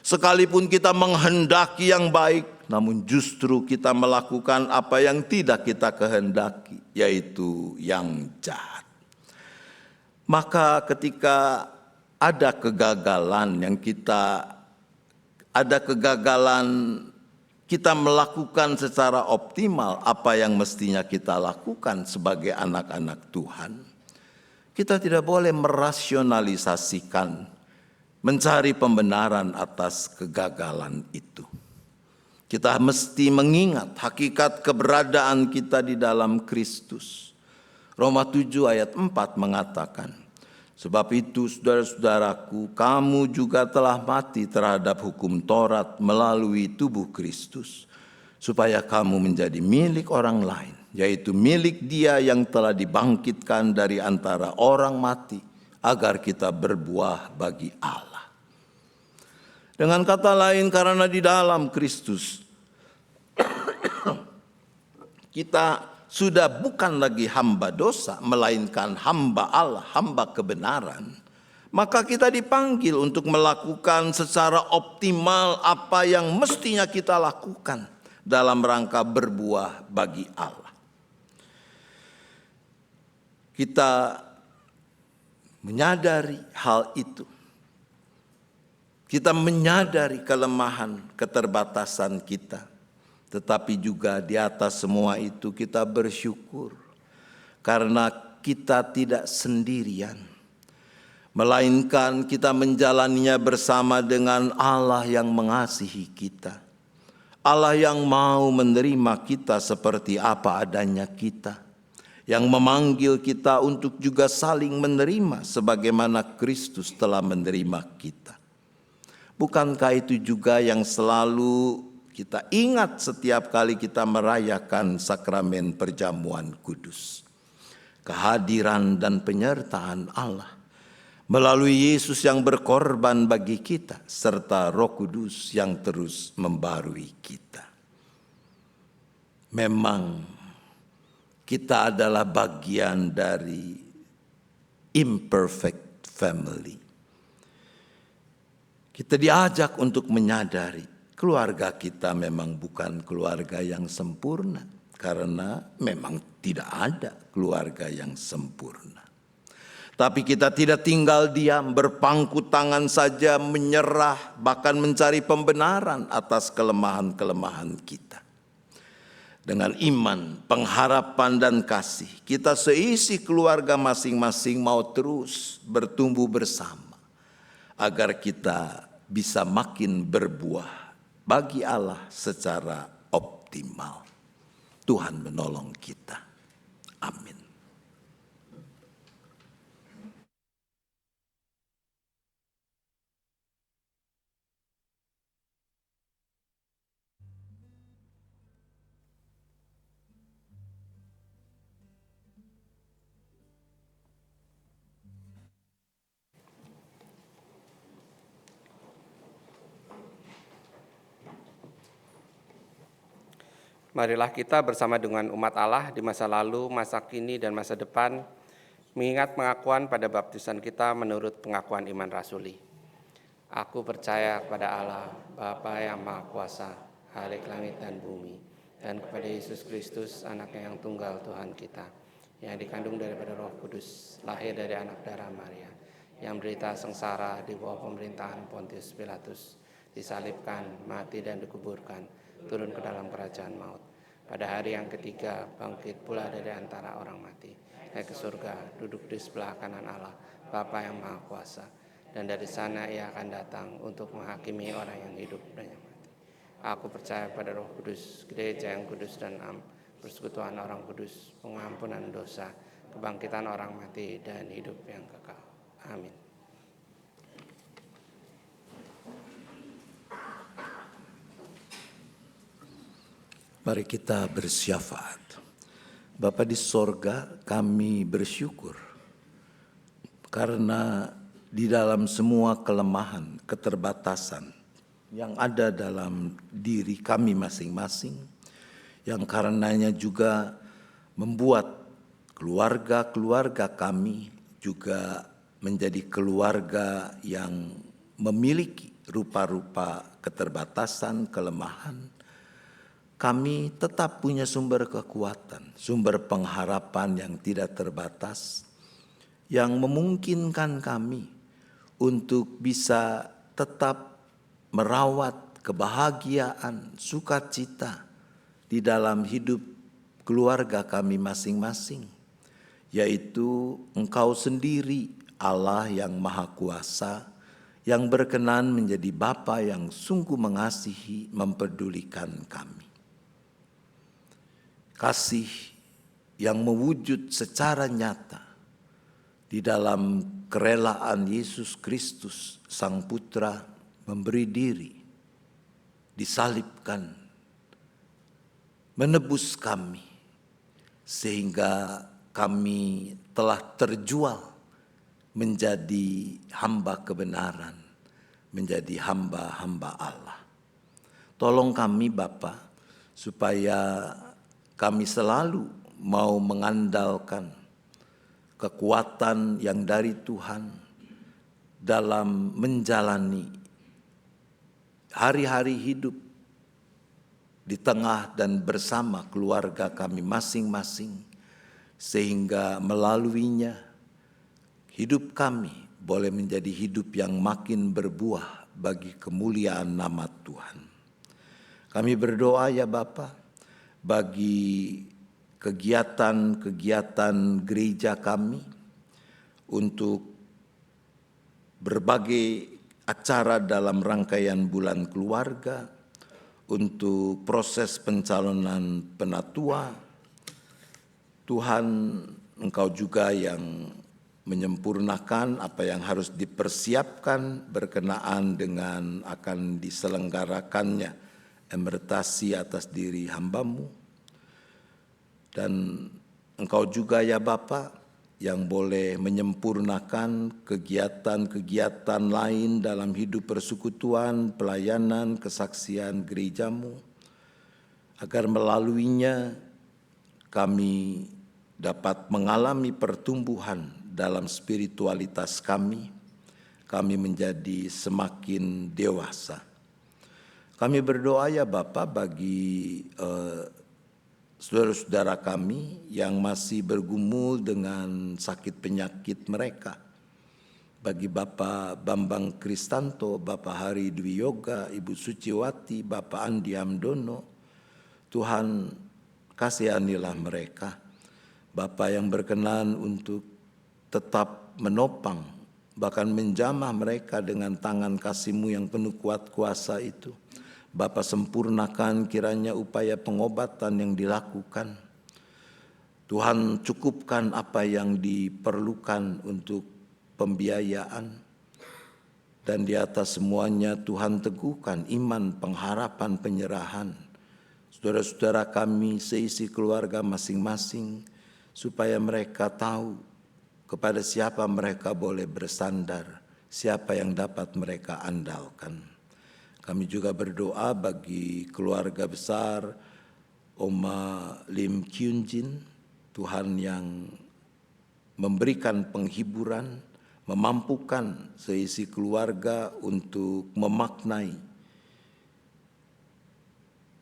Sekalipun kita menghendaki yang baik, namun justru kita melakukan apa yang tidak kita kehendaki, yaitu yang jahat. Maka ketika ada kegagalan kita melakukan secara optimal apa yang mestinya kita lakukan sebagai anak-anak Tuhan, kita tidak boleh merasionalisasikan, mencari pembenaran atas kegagalan itu. Kita mesti mengingat hakikat keberadaan kita di dalam Kristus. Roma 7 ayat 4 mengatakan, sebab itu saudara-saudaraku, kamu juga telah mati terhadap hukum Taurat melalui tubuh Kristus, supaya kamu menjadi milik orang lain, yaitu milik Dia yang telah dibangkitkan dari antara orang mati, agar kita berbuah bagi Allah. Dengan kata lain, karena di dalam Kristus kita sudah bukan lagi hamba dosa, melainkan hamba Allah, hamba kebenaran. Maka kita dipanggil untuk melakukan secara optimal apa yang mestinya kita lakukan dalam rangka berbuah bagi Allah. Kita menyadari hal itu. Kita menyadari kelemahan, keterbatasan kita. Tetapi juga di atas semua itu kita bersyukur karena kita tidak sendirian, melainkan kita menjalaninya bersama dengan Allah yang mengasihi kita, Allah yang mau menerima kita seperti apa adanya kita, yang memanggil kita untuk juga saling menerima sebagaimana Kristus telah menerima kita. Bukankah itu juga yang selalu kita ingat setiap kali kita merayakan sakramen perjamuan kudus? Kehadiran dan penyertaan Allah melalui Yesus yang berkorban bagi kita, serta Roh Kudus yang terus membarui kita. Memang kita adalah bagian dari imperfect family. Kita diajak untuk menyadari keluarga kita memang bukan keluarga yang sempurna, karena memang tidak ada keluarga yang sempurna. Tapi kita tidak tinggal diam, berpangku tangan saja, menyerah, bahkan mencari pembenaran atas kelemahan-kelemahan kita. dengan iman, pengharapan, dan kasih, kita seisi keluarga masing-masing mau terus bertumbuh bersama, agar kita bisa makin berbuah bagi Allah secara optimal. Tuhan menolong kita. Amin. Marilah kita bersama dengan umat Allah di masa lalu, masa kini, dan masa depan, mengingat pengakuan pada baptisan kita menurut pengakuan iman rasuli. Aku percaya kepada Allah, Bapa yang Maha Kuasa, Khalik langit dan bumi, dan kepada Yesus Kristus, Anaknya yang tunggal Tuhan kita, yang dikandung daripada Roh Kudus, lahir dari anak darah Maria, yang menderita sengsara di bawah pemerintahan Pontius Pilatus, disalibkan, mati dan dikuburkan, turun ke dalam kerajaan maut. Pada hari yang ketiga bangkit pula dari antara orang mati, naik ke surga, duduk di sebelah kanan Allah, Bapa yang Maha Kuasa, dan dari sana Ia akan datang untuk menghakimi orang yang hidup dan yang mati. Aku percaya pada Roh Kudus, gereja yang kudus dan am, persekutuan orang kudus, pengampunan dosa, kebangkitan orang mati, dan hidup yang kekal. Amin. Mari kita bersyafaat. Bapa di sorga, kami bersyukur karena di dalam semua kelemahan, keterbatasan yang ada dalam diri kami masing-masing, yang karenanya juga membuat keluarga-keluarga kami juga menjadi keluarga yang memiliki rupa-rupa keterbatasan, kelemahan. Kami tetap punya sumber kekuatan, sumber pengharapan yang tidak terbatas, yang memungkinkan kami untuk bisa tetap merawat kebahagiaan, sukacita di dalam hidup keluarga kami masing-masing, yaitu Engkau sendiri, Allah yang Maha Kuasa, yang berkenan menjadi Bapa yang sungguh mengasihi, mempedulikan kami. Kasih yang mewujud secara nyata di dalam kerelaan Yesus Kristus, Sang Putra, memberi diri, disalibkan, menebus kami, sehingga kami telah terjual menjadi hamba kebenaran, menjadi hamba-hamba Allah. Tolong kami Bapa, supaya kami selalu mau mengandalkan kekuatan yang dari Tuhan dalam menjalani hari-hari hidup di tengah dan bersama keluarga kami masing-masing, sehingga melaluinya hidup kami boleh menjadi hidup yang makin berbuah bagi kemuliaan nama Tuhan. Kami berdoa ya Bapa, bagi kegiatan-kegiatan gereja kami untuk berbagai acara dalam rangkaian bulan keluarga, untuk proses pencalonan penatua. Tuhan, Engkau juga yang menyempurnakan apa yang harus dipersiapkan berkenaan dengan akan diselenggarakannya emertasi atas diri hamba-Mu. Dan Engkau juga ya Bapa yang boleh menyempurnakan kegiatan-kegiatan lain dalam hidup persekutuan, pelayanan, kesaksian gereja-Mu, agar melaluinya kami dapat mengalami pertumbuhan dalam spiritualitas kami menjadi semakin dewasa. Kami berdoa ya Bapa bagi saudara-saudara kami yang masih bergumul dengan sakit penyakit mereka. Bagi Bapak Bambang Kristanto, Bapak Hari Dwi Yoga, Ibu Suciwati, Bapak Andi Amdono, Tuhan kasihanilah mereka. Bapa yang berkenan untuk tetap menopang, bahkan menjamah mereka dengan tangan kasih-Mu yang penuh kuat kuasa itu. Bapa, sempurnakan kiranya upaya pengobatan yang dilakukan. Tuhan, cukupkan apa yang diperlukan untuk pembiayaan. Dan di atas semuanya Tuhan teguhkan iman, pengharapan, penyerahan saudara-saudara kami seisi keluarga masing-masing, supaya mereka tahu kepada siapa mereka boleh bersandar, siapa yang dapat mereka andalkan. Kami juga berdoa bagi keluarga besar Oma Lim Kyun Jin, Tuhan yang memberikan penghiburan, memampukan seisi keluarga untuk memaknai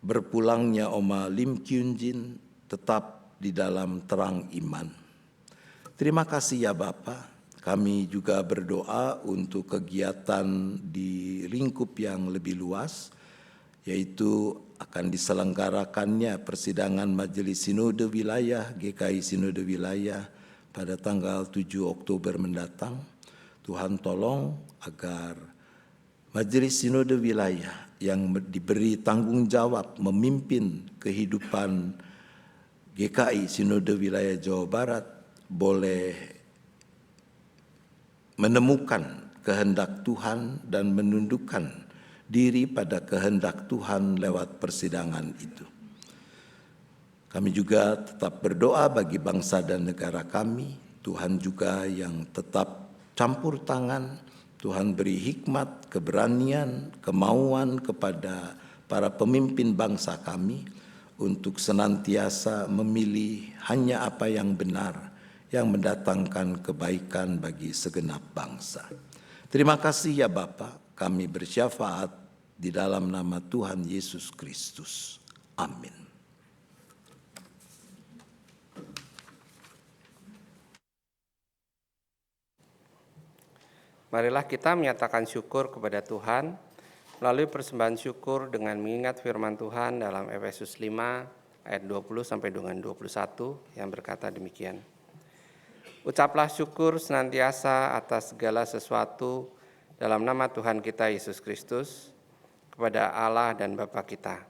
berpulangnya Oma Lim Kyun Jin tetap di dalam terang iman. Terima kasih ya Bapa. Kami juga berdoa untuk kegiatan di lingkup yang lebih luas, yaitu akan diselenggarakannya persidangan Majelis Sinode Wilayah GKI Sinode Wilayah pada tanggal 7 Oktober mendatang. Tuhan tolong agar Majelis Sinode Wilayah yang diberi tanggung jawab memimpin kehidupan GKI Sinode Wilayah Jawa Barat boleh menemukan kehendak Tuhan dan menundukkan diri pada kehendak Tuhan lewat persidangan itu. Kami juga tetap berdoa bagi bangsa dan negara kami. Tuhan juga yang tetap campur tangan. Tuhan beri hikmat, keberanian, kemauan kepada para pemimpin bangsa kami untuk senantiasa memilih hanya apa yang benar, yang mendatangkan kebaikan bagi segenap bangsa. Terima kasih ya Bapa, kami bersyafaat di dalam nama Tuhan Yesus Kristus. Amin. Marilah kita menyatakan syukur kepada Tuhan melalui persembahan syukur dengan mengingat firman Tuhan dalam Efesus 5 ayat 20 sampai dengan 21 yang berkata demikian. Ucaplah syukur senantiasa atas segala sesuatu dalam nama Tuhan kita Yesus Kristus kepada Allah dan Bapa kita.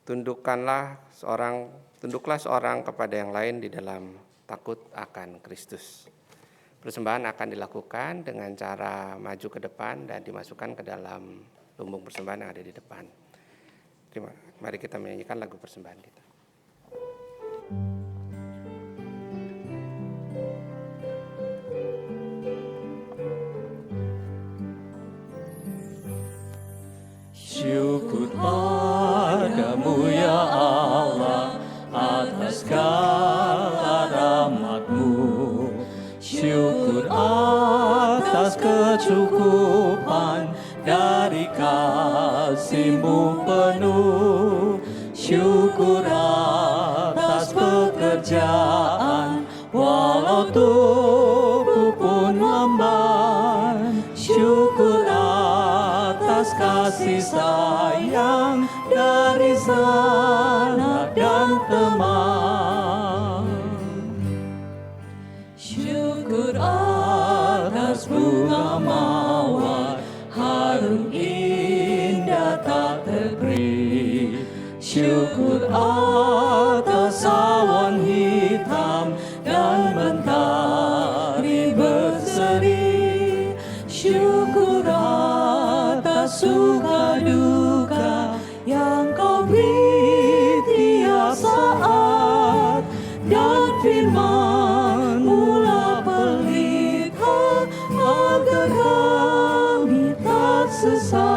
Tunduklah seorang kepada yang lain di dalam takut akan Kristus. Persembahan akan dilakukan dengan cara maju ke depan dan dimasukkan ke dalam lumbung persembahan yang ada di depan. Mari kita menyanyikan lagu persembahan kita. Syukur padamu ya Allah atas segala rahmat-Mu. Syukur atas kecukupan dari kasih-Mu penuh. Syukur atas pekerjaan walau tubuh pun lemah. Syukur atas kasih sayang dari sanak dan teman. Syukur atas bunga mawar harum indah tak terperi. Syukur atas awan hitam dan mentari berseri. Syukur atas suka duka yang Kau beri tiap saat, dan firman-Mu lah pelita agar kami tak sesat.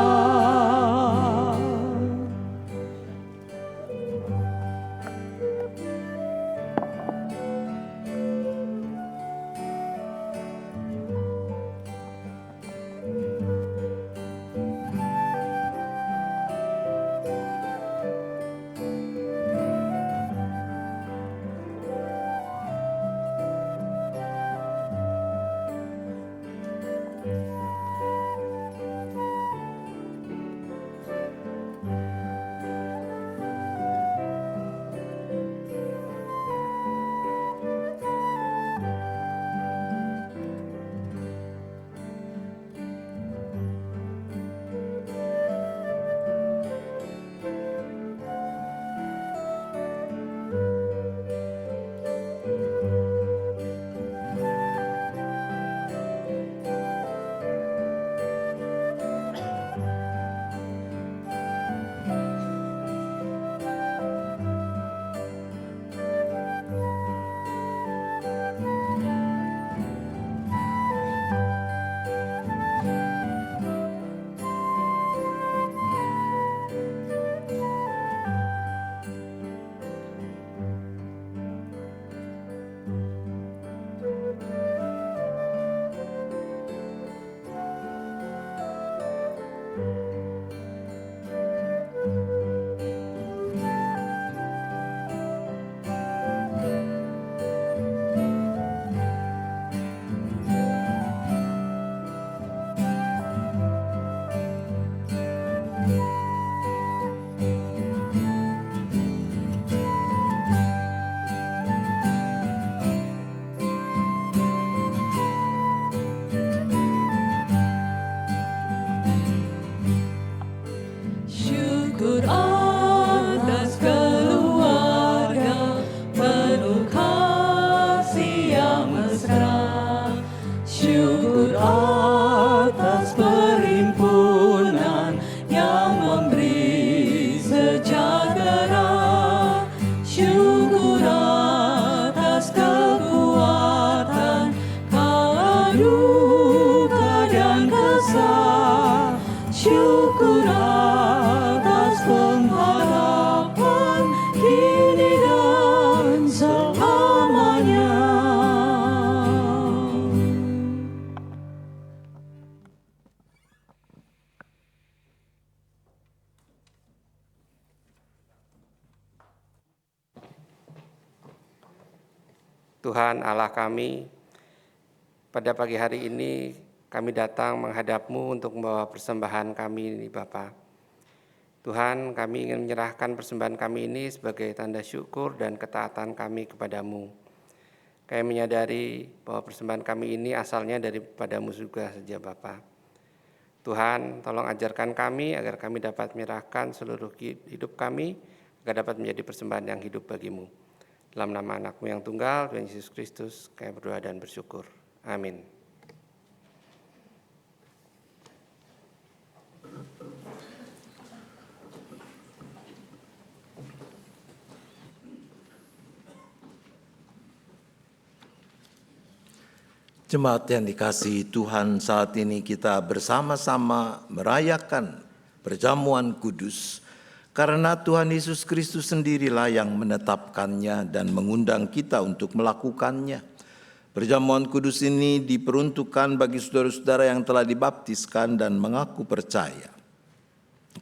Tuhan Allah kami, pada pagi hari ini kami datang menghadap-Mu untuk membawa persembahan kami ini Bapa. Tuhan, kami ingin menyerahkan persembahan kami ini sebagai tanda syukur dan ketaatan kami kepada-Mu. Kami menyadari bahwa persembahan kami ini asalnya daripada-Mu juga saja Bapa. Tuhan, tolong ajarkan kami agar kami dapat menyerahkan seluruh hidup kami, agar dapat menjadi persembahan yang hidup bagi-Mu. Dalam nama anak-Mu yang tunggal, Tuhan Yesus Kristus, kami berdoa dan bersyukur. Amin. Jemaat yang dikasihi Tuhan, saat ini kita bersama-sama merayakan perjamuan kudus karena Tuhan Yesus Kristus sendirilah yang menetapkannya dan mengundang kita untuk melakukannya. Perjamuan kudus ini diperuntukkan bagi saudara-saudara yang telah dibaptiskan dan mengaku percaya.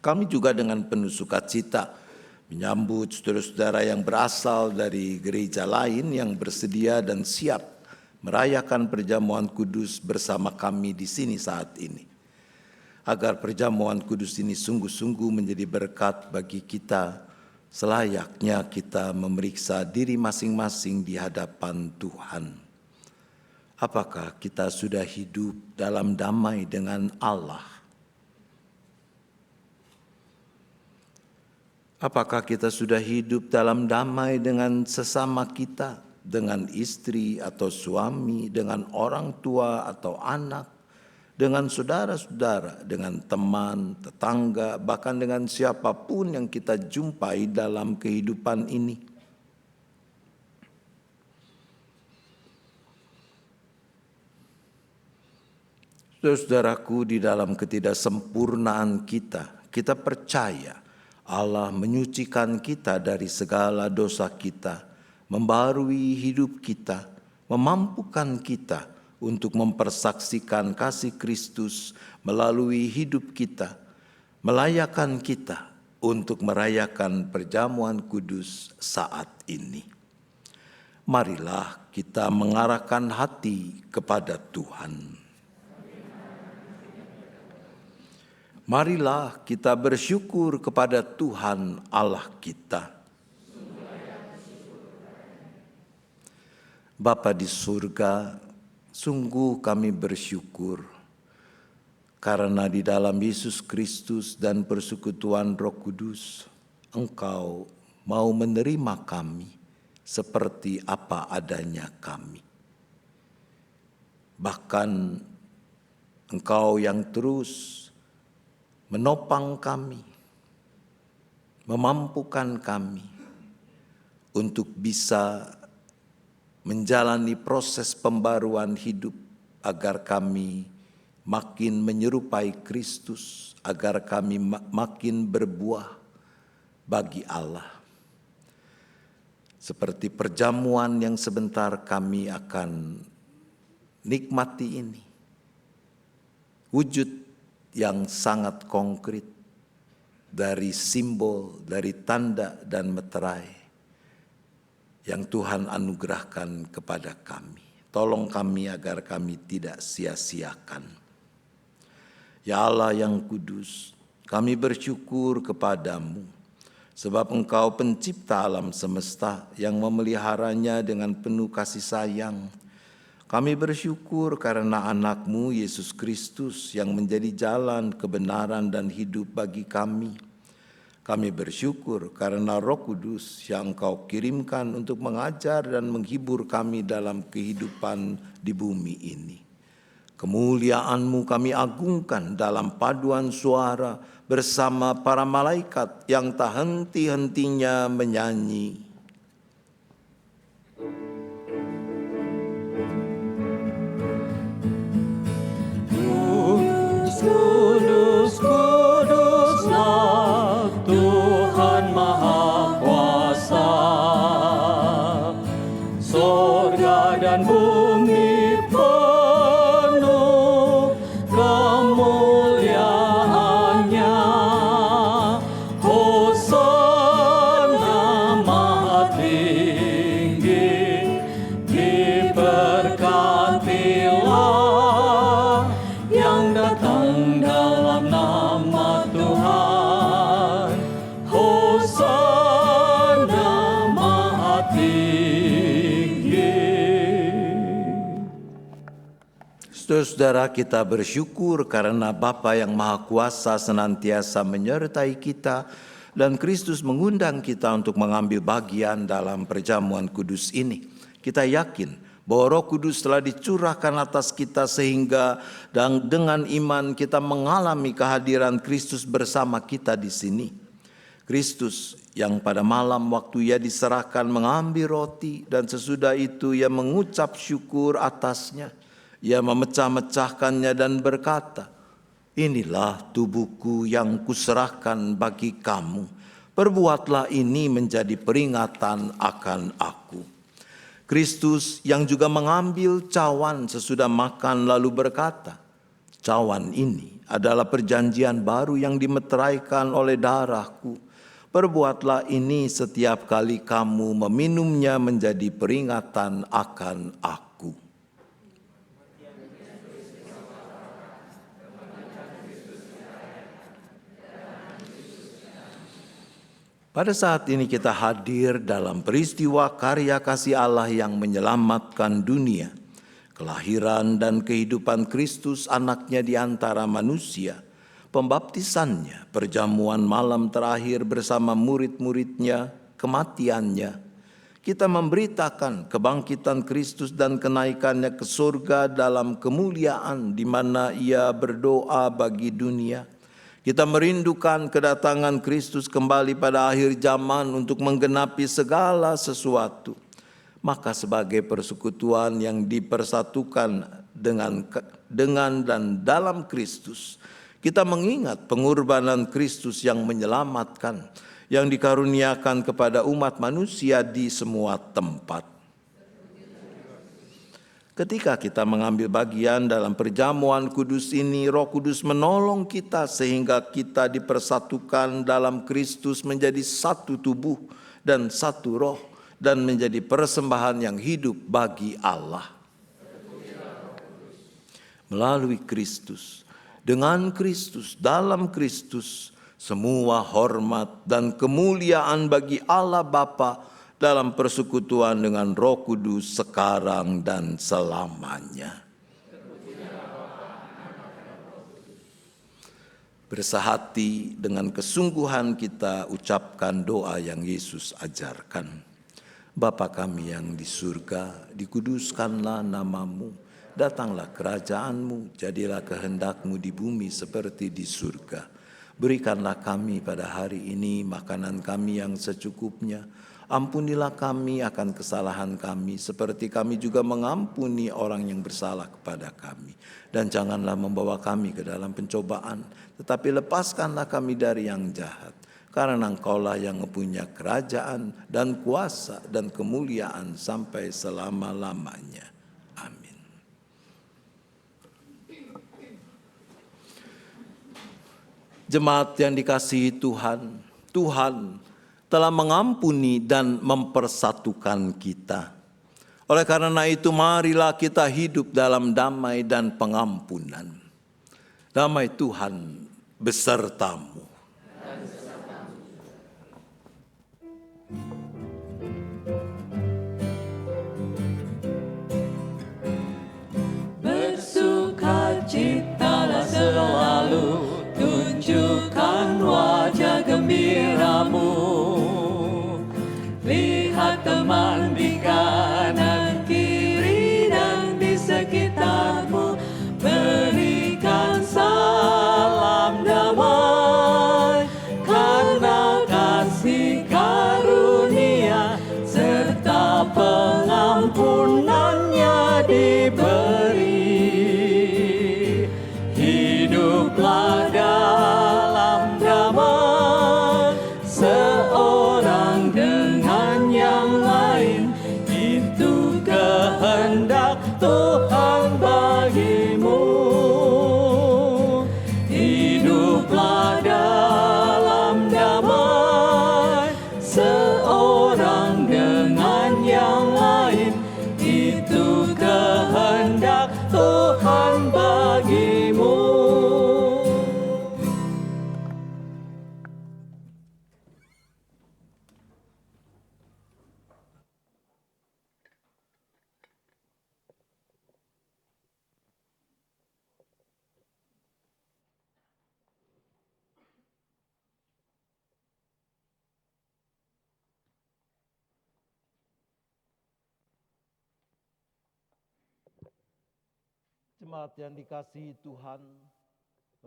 Kami juga dengan penuh sukacita menyambut saudara-saudara yang berasal dari gereja lain yang bersedia dan siap merayakan perjamuan kudus bersama kami di sini saat ini. Agar perjamuan kudus ini sungguh-sungguh menjadi berkat bagi kita, selayaknya kita memeriksa diri masing-masing di hadapan Tuhan. Apakah kita sudah hidup dalam damai dengan Allah? Apakah kita sudah hidup dalam damai dengan sesama kita? Dengan istri atau suami, dengan orang tua atau anak, dengan saudara-saudara, dengan teman, tetangga, bahkan dengan siapapun yang kita jumpai dalam kehidupan ini. Saudaraku, di dalam ketidaksempurnaan kita percaya Allah menyucikan kita dari segala dosa kita, membarui hidup kita, memampukan kita untuk mempersaksikan kasih Kristus melalui hidup kita, melayakan kita untuk merayakan perjamuan kudus saat ini. Marilah kita mengarahkan hati kepada Tuhan. Marilah kita bersyukur kepada Tuhan Allah kita. Bapa di surga, sungguh kami bersyukur karena di dalam Yesus Kristus dan persekutuan Roh Kudus, Engkau mau menerima kami seperti apa adanya kami. Bahkan Engkau yang terus menopang kami, memampukan kami untuk bisa menjalani proses pembaruan hidup agar kami makin menyerupai Kristus, agar kami makin berbuah bagi Allah. Seperti perjamuan yang sebentar kami akan nikmati ini, wujud yang sangat konkret dari simbol, dari tanda dan meterai yang Tuhan anugerahkan kepada kami. Tolong kami agar kami tidak sia-siakan. Ya Allah yang kudus, kami bersyukur kepadamu, sebab Engkau pencipta alam semesta yang memeliharanya dengan penuh kasih sayang. Kami bersyukur karena anak-Mu Yesus Kristus yang menjadi jalan, kebenaran dan hidup bagi kami. Kami bersyukur karena Roh Kudus yang Engkau kirimkan untuk mengajar dan menghibur kami dalam kehidupan di bumi ini. Kemuliaan-Mu kami agungkan dalam paduan suara bersama para malaikat yang tak henti-hentinya menyanyi. Kudus, kuduslah Tuhan Maha Kuasa. Surga dan bumi penuh kemuliaan-Nya. Hosana Maha Tinggi di Saudara-saudara, kita bersyukur karena Bapa yang Maha Kuasa senantiasa menyertai kita dan Kristus mengundang kita untuk mengambil bagian dalam perjamuan kudus ini. Kita yakin bahwa Roh Kudus telah dicurahkan atas kita sehingga dan dengan iman kita mengalami kehadiran Kristus bersama kita di sini. Kristus yang pada malam waktu ia diserahkan mengambil roti dan sesudah itu ia mengucap syukur atasnya. Ia memecah-mecahkannya dan berkata, "Inilah tubuhku yang kuserahkan bagi kamu. Perbuatlah ini menjadi peringatan akan aku." Kristus yang juga mengambil cawan sesudah makan lalu berkata, "Cawan ini adalah perjanjian baru yang dimeteraikan oleh darahku. Perbuatlah ini setiap kali kamu meminumnya menjadi peringatan akan aku." Pada saat ini kita hadir dalam peristiwa karya kasih Allah yang menyelamatkan dunia. Kelahiran dan kehidupan Kristus anaknya di antara manusia. Pembaptisannya, perjamuan malam terakhir bersama murid-muridnya, kematiannya. Kita memberitakan kebangkitan Kristus dan kenaikannya ke surga dalam kemuliaan di mana ia berdoa bagi dunia. Kita merindukan kedatangan Kristus kembali pada akhir zaman untuk menggenapi segala sesuatu. Maka sebagai persekutuan yang dipersatukan dengan dan dalam Kristus, kita mengingat pengorbanan Kristus yang menyelamatkan, yang dikaruniakan kepada umat manusia di semua tempat. Ketika kita mengambil bagian dalam perjamuan kudus ini, Roh Kudus menolong kita sehingga kita dipersatukan dalam Kristus menjadi satu tubuh dan satu roh dan menjadi persembahan yang hidup bagi Allah. Melalui Kristus, dengan Kristus, dalam Kristus, semua hormat dan kemuliaan bagi Allah Bapa dalam persekutuan dengan Roh Kudus sekarang dan selamanya. Bersehati dengan kesungguhan kita ucapkan doa yang Yesus ajarkan. Bapa kami yang di surga, dikuduskanlah namamu. Datanglah kerajaanmu, jadilah kehendakmu di bumi seperti di surga. Berikanlah kami pada hari ini makanan kami yang secukupnya. Ampunilah kami akan kesalahan kami, seperti kami juga mengampuni orang yang bersalah kepada kami. Dan janganlah membawa kami ke dalam pencobaan, tetapi lepaskanlah kami dari yang jahat. Karena Engkaulah yang mempunyai kerajaan dan kuasa dan kemuliaan sampai selama-lamanya. Amin. Jemaat yang dikasihi Tuhan, Tuhan telah mengampuni dan mempersatukan kita. Oleh karena itu marilah kita hidup dalam damai dan pengampunan. Damai Tuhan besertamu. Bersukacitalah selalu, tunjukkan wajah gembiramu. Lihat teman di kanan kiri dan di sekitarmu, berikan salam damai, karena kasih karunia serta pengampunannya diberi. Hiduplah dalam damai, seorang dengan yang lain, jemaat yang dikasihi Tuhan,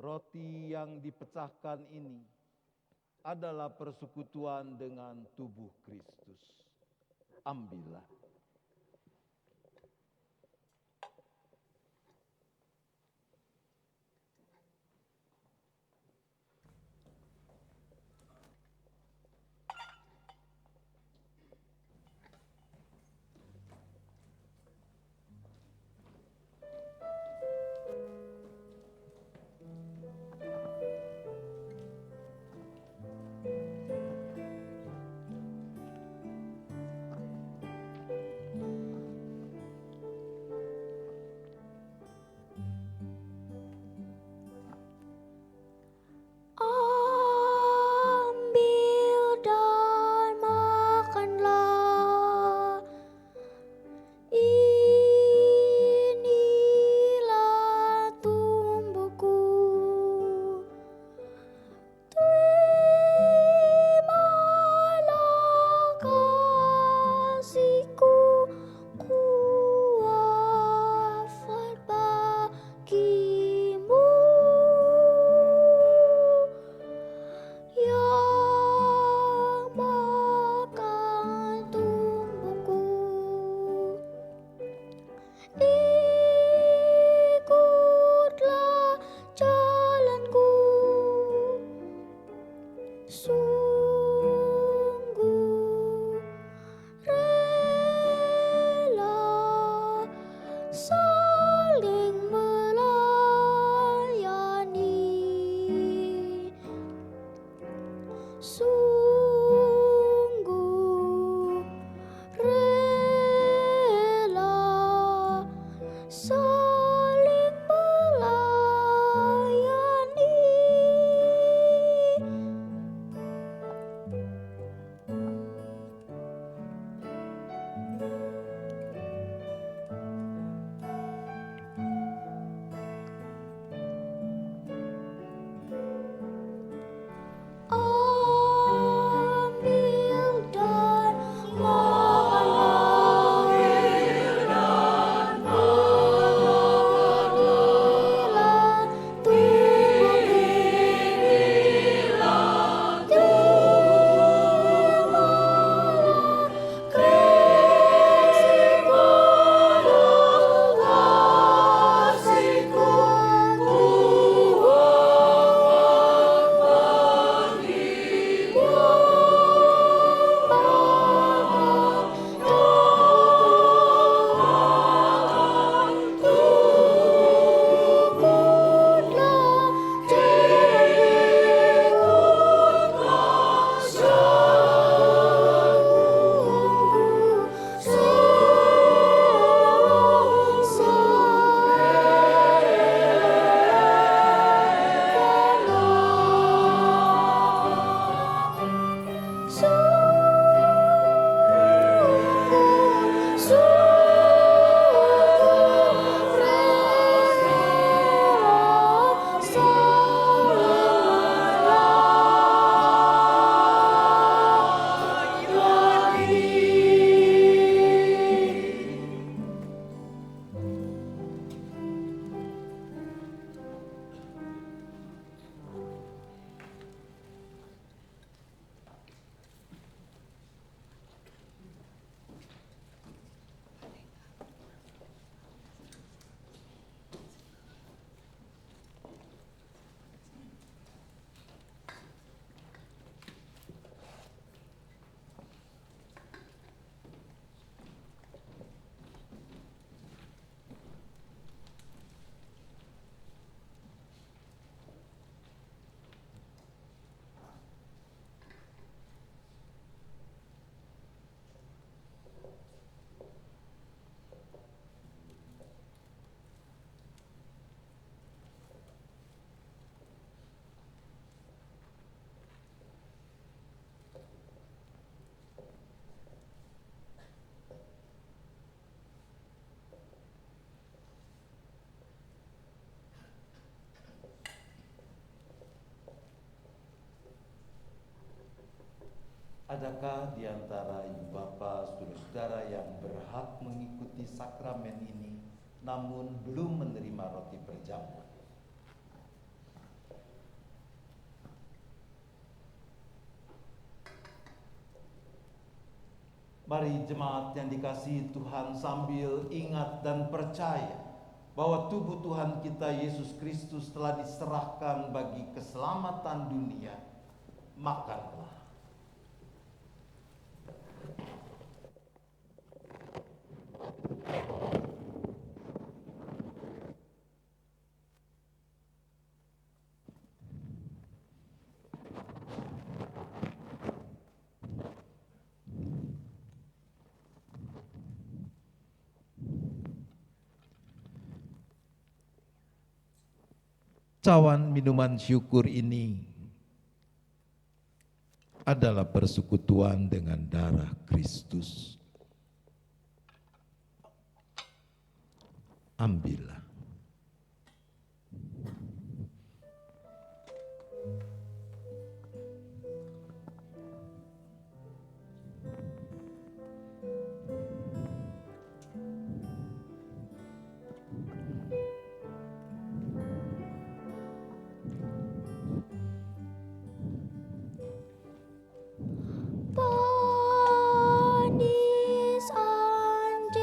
roti yang dipecahkan ini adalah persekutuan dengan tubuh Kristus. Ambillah. Adakah di antara ibu bapa saudara-saudara yang berhak mengikuti sakramen ini namun belum menerima roti perjamuan. Mari jemaat yang dikasihi Tuhan, sambil ingat dan percaya bahwa tubuh Tuhan kita Yesus Kristus telah diserahkan bagi keselamatan dunia, makanlah. Cawan minuman syukur ini adalah persekutuan dengan darah Kristus. Ambillah. Panis Angelicus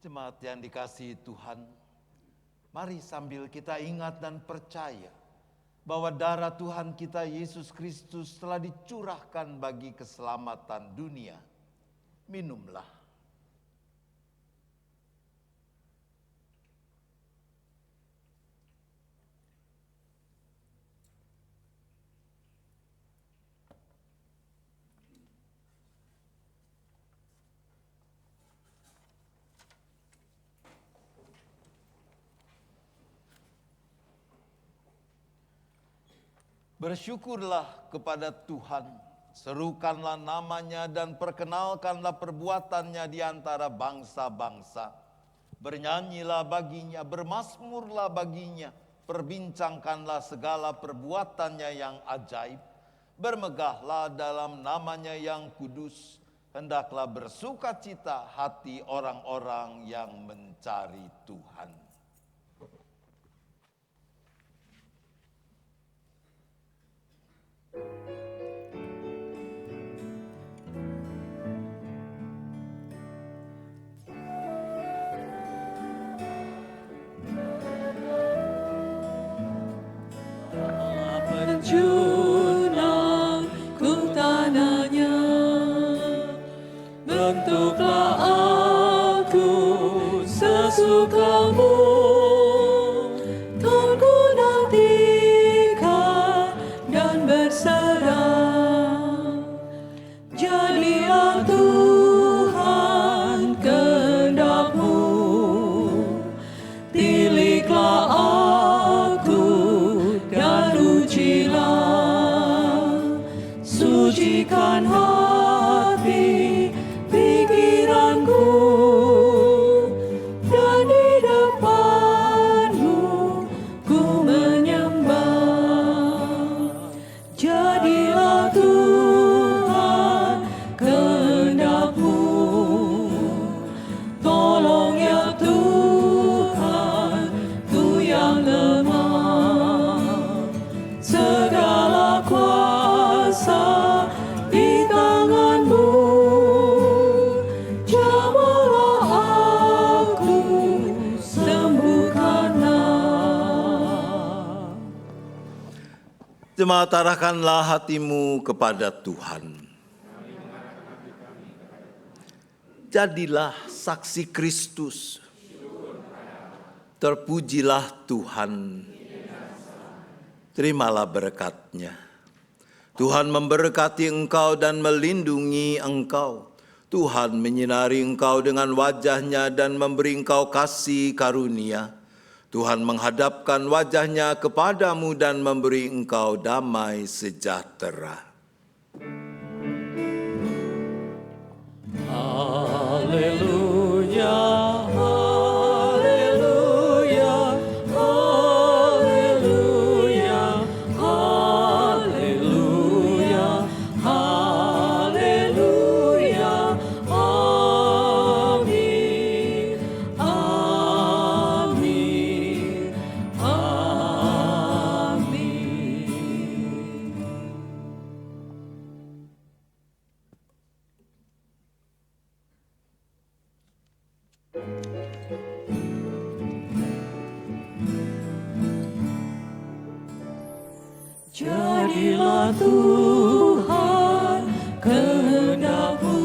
Jemaat yang dikasihi Tuhan, mari sambil kita ingat dan percaya bahwa darah Tuhan kita Yesus Kristus telah dicurahkan bagi keselamatan dunia. Minumlah. Bersyukurlah kepada Tuhan, serukanlah namanya dan perkenalkanlah perbuatannya di antara bangsa-bangsa. Bernyanyilah baginya, bermazmurlah baginya, perbincangkanlah segala perbuatannya yang ajaib. Bermegahlah dalam namanya yang kudus, hendaklah bersukacita hati orang-orang yang mencari Tuhan. Penjunan ku tanahnya, bentuklah aku sesukamu, Tuhan ku nantikan dan berserah. Jadilah Tuhan kehendak-Mu, tiliklah aku dan ujilah, sucikan hati pikiranku, dan di depan-Mu ku menyembah. Jadilah Tuhan kehendak-Mu, tolong ya Tuhan, ku yang lemah. Segala kuasa di tangan-Mu, jamahlah aku, sembuhkanlah. Jemaat, arahkanlah hatimu kepada Tuhan. Jadilah saksi Kristus. Terpujilah Tuhan. Terimalah berkat-Nya. Tuhan memberkati engkau dan melindungi engkau. Tuhan menyinari engkau dengan wajah-Nya dan memberi engkau kasih karunia. Tuhan menghadapkan wajah-Nya kepadamu dan memberi engkau damai sejahtera. Haleluya, haleluya, haleluya, haleluya, haleluya, amin, amin, amin. Jadilah Tuhan kehendak-Mu,